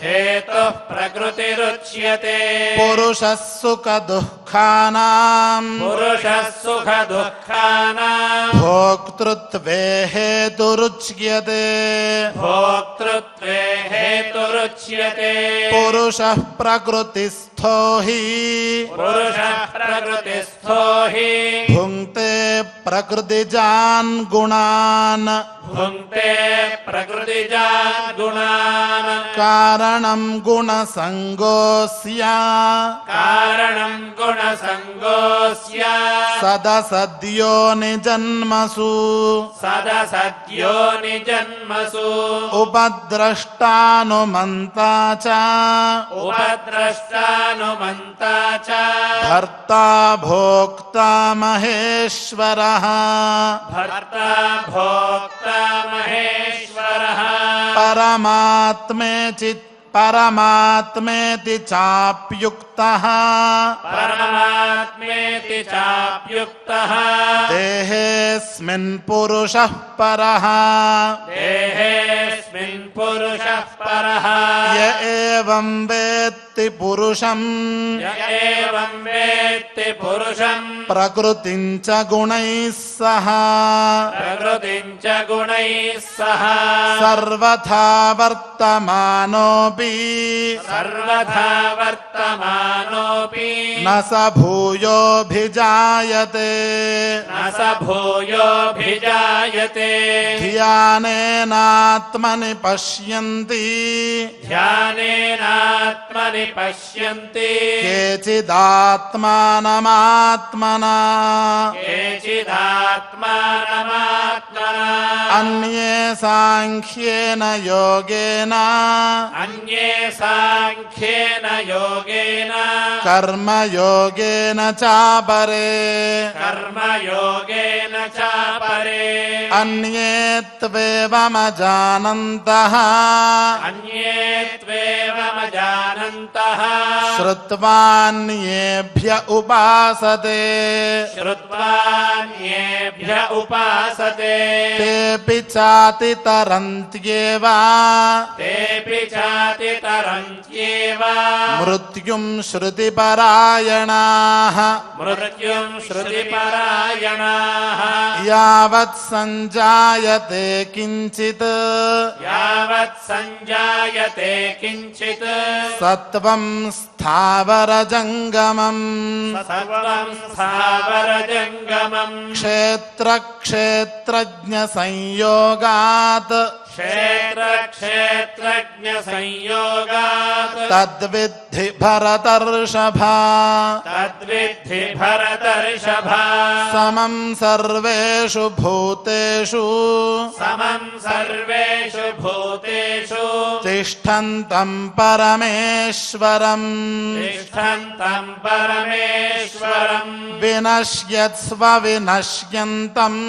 हेतुः प्रकृतिरुच्यते पुरुषः सुखदुःखानां पुरुषः सुखदुःखानाम् भोक्तृत्वे हेतुरुच्यते भोक्तृत्वे हेतुरुच्यते पुरुषः प्रकृतिस्थो हि पुरुषः प्रकृतिस्थो हि भुङ्क्ते प्रकृतिजान् गुणान् भुङ्क्ते प्रकृतिजान् गुणान् कारणं गुणसङ्गोऽस्य कारणम् गुणसङ्गोऽस्य सदसद्यो निजन्मसु सदसद्यो निजन्मसु उपद्रष्टानुमन्ता च उपद्रष्टानुमन्ता च भर्ता भोक्ता महेश्वरः भर्ता भोक्ता महेश्वरः परमात्मेति चाप्युक्तः परमात्मेति चाप्युक्तः देहेऽस्मिन् पुरुषः परः देहेऽस्मिन् पुरुषः परः य एवं वेत्ति पुरुषम् य एवं वेत्ति पुरुषम् प्रकृतिं च गुणैः सह प्रकृतिम् च गुणैः सह सर्वथा वर्तमानोऽपि सर्वथा वर्तमानोऽपि न स भूयोऽभिजायते न स भूयोऽभिजायते ध्यानेनात्मनि पश्यन्ति ध्यानेनात्मनि पश्यन्ति केचिदात्मानमात्मना केचिदात्मानमात्मना अन्ये साङ्ख्येन योगेन अन्ये साङ्ख्येन योगेन कर्मयोगेन चापरे कर्मयोगेन च परे अन्ये त्वेवमजानन्तः अन्ये त्वेवमजानन्तः श्रुत्वान्येभ्य उपासते श्रुत्वान्येभ्य उपासते तेऽपि चातितरन्त्येव तेऽपि चातितरन्त्येव मृत्युं श्रुतिपरायणाः मृत्युम् श्रुतिपरायणाः यावत् सञ्जायते किञ्चित् यावत् सञ्जायते किञ्चित् सत्त्वं स्थावरजङ्गमम् सर्वम् स्थावरजङ्गमम् क्षेत्रक्षेत्रज्ञसंयोगात् क्षेत्रक्षेत्रज्ञसंयोगात् तद्विद्धि भरतर्षभा तद्विद्धि भरतर्षभा समं सर्वेषु भूतेषु समम् सर्वेषु भूतेषु तिष्ठन्तं परमेश्वरम् तिष्ठन्तम् परमेश्वरम् विनश्यत्स्व विनश्यन्तम्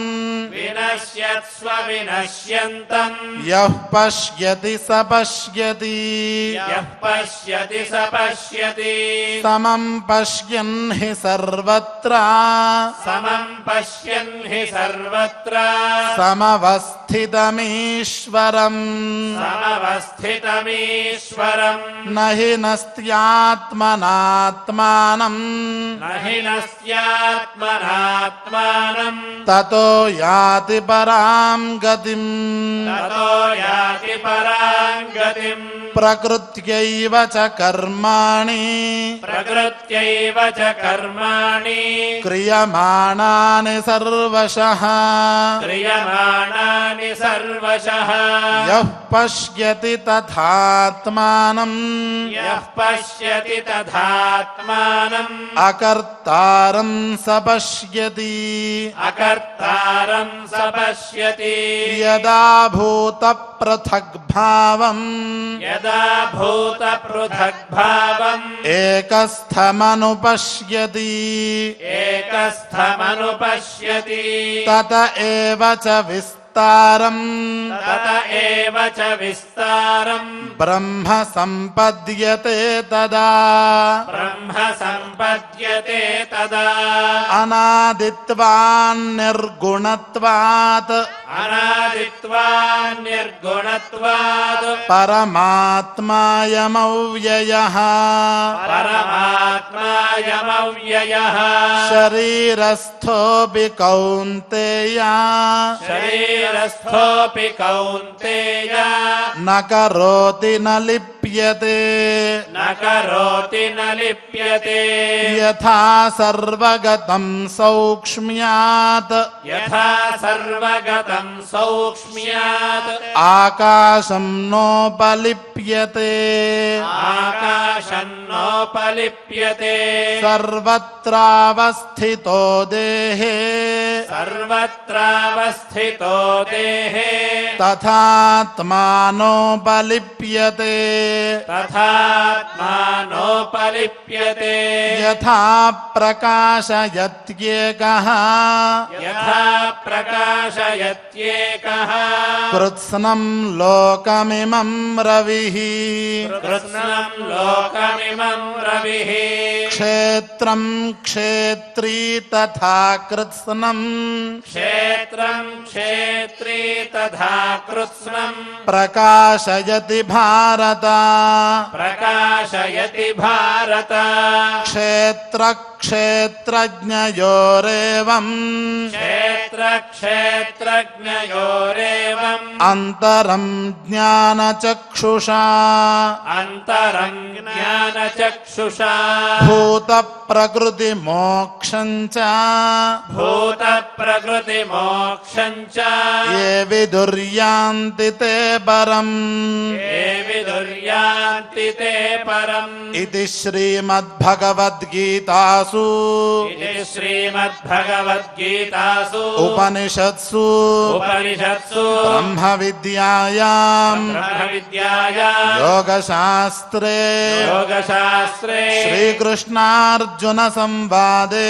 विनश्यत्स्व विनश्यन्तम् यः पश्यति स पश्यति यः पश्यति स पश्यति समं पश्यन् हि सर्वत्र समं पश्यन् हि सर्वत्र समवस्थितमीश्वरम् समवस्थितमीश्वरम् न हि नस्त्यात्मनात्मानम् न हि नस्त्यात्मनात्मानम् ततो याति परां गतिम् ततो याति पराम् गतिम् प्रकृत्यैव च कर्माणि प्रकृत्यैव च कर्माणि क्रियमाणानि सर्वशः क्रियमाणानि सर्वशः यः पश्यति तथात्मानम् यः पश्यति तथात्मानम् अकर्तारं स पश्यति अकर्तारम् स पश्यति यदा भूतपृथग्भावम् यदा भूतपृथग्भावम् एकस्थमनुपश्यति एकस्थमनुपश्यति तत एव च विस्तारम् तत एव च विस्तारम् ब्रह्म सम्पद्यते तदा ब्रह्म सम्पद्यते तदा अनादित्वान्निर्गुणत्वात् अनादित्वान् निर्गुणत्वात् परमात्मायमव्ययः परमात्मायमव्ययः शरीरस्थोऽपि कौन्तेय शरीरस्थोऽपि कौन्तेय न करोति न लिप्यते न करोति न लिप्यते यथा सर्वगतं सौक्ष्म्यात् यथा सर्वगतं सौक्ष्म्यात् आकाशं नोपलिप्यते आकाशं नोपलिप्यते सर्वत्रावस्थितो देहे सर्वत्रावस्थितो देहे तथात्मानोपलिप्यते तथात्मानोपलिप्यते यथा प्रकाशयत्येकः यथा प्रकाशयत्येकः कृत्स्नं लोकमिमं रविः कृत्स्नं लोकमिमं रविः क्षेत्रं क्षेत्री तथा कृत्स्नं क्षेत्रं क्षेत्री तथा कृत्स्नं प्रकाशयति भारत प्रकाशयति भारत क्षेत्रक्षेत्रज्ञयोरेवम् क्षेत्रक्षेत्रज्ञयोरेवम् अन्तरं ज्ञानचक्षुषा अन्तरं ज्ञानचक्षुषा भूतप्रकृतिमोक्षं च भूतप्रकृतिमोक्षं च ये विदुर्यान्ति ते परम् ये विदुर्यान्ति ते परम् इति श्रीमद्भगवद्गीतासु इति श्रीमद्भगवद्गीतासु उपनिषत्सु उपनिषत्सु ब्रह्मविद्यायां ब्रह्मविद्यायां योगशास्त्रे योगशास्त्रे श्रीकृष्णार्जुनसंवादे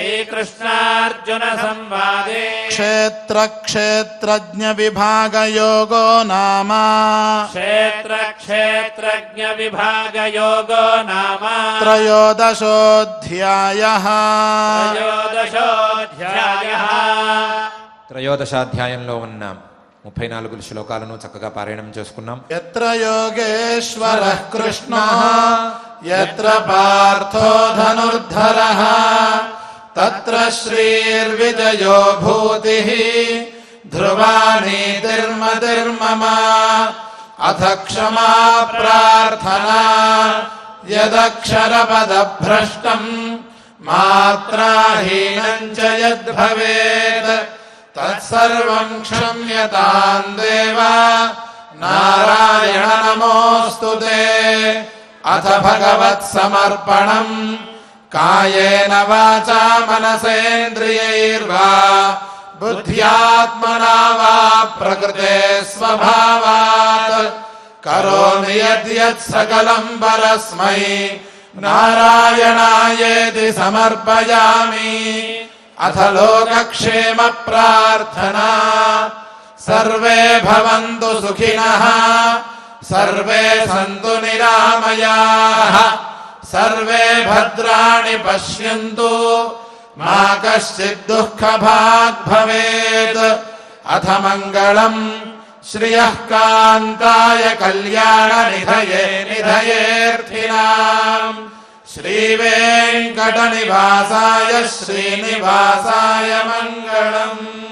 श्रीकृष्णार्जुनसंवादे क्षेत्रक्षेत्रज्ञविभागयोगो नाम क्षेत्रक्षेत्रज्ञविभागयोगो नाम त्रयोदशोऽध्यायः त्रयोदशोऽध्यायः త్రయోదశాధ్యాయంలో ఉన్న 34 శ్లోకాలను చక్కగా పారాయణం చేసుకున్నాం. यत्र योगेश्वरः कृष्णः यत्र पार्थो धनुर्धरः तत्र श्रीर्विजयो भूतिः ध्रुवा नीतिर्मतिर्मम अथ क्षमा प्रार्थना यदक्षरपदभ्रष्टम् मात्राहीनं च यद्भवेत् तत्सर्वं क्षम्यतां देव नारायण नमोऽस्तु ते अथ भगवत्समर्पणम् कायेन वाचा मनसेन्द्रियैर्वा बुद्ध्यात्मना वा प्रकृते स्वभावात् करोमि यद्यत् सकलं परस्मै नारायणायेति समर्पयामि अथ लोकक्षेम प्रार्थना सर्वे भवन्तु सुखिनः सर्वे सन्तु निरामयाः सर्वे भद्राणि पश्यन्तु मा कश्चित् दुःखभाग् भवेत् अथ मङ्गलम् श्रियः कान्ताय कल्याणनिधये निधयेऽर्थिनाम् श्रीवेङ्कटनिवासाय श्रीनिवासाय मङ्गलम्।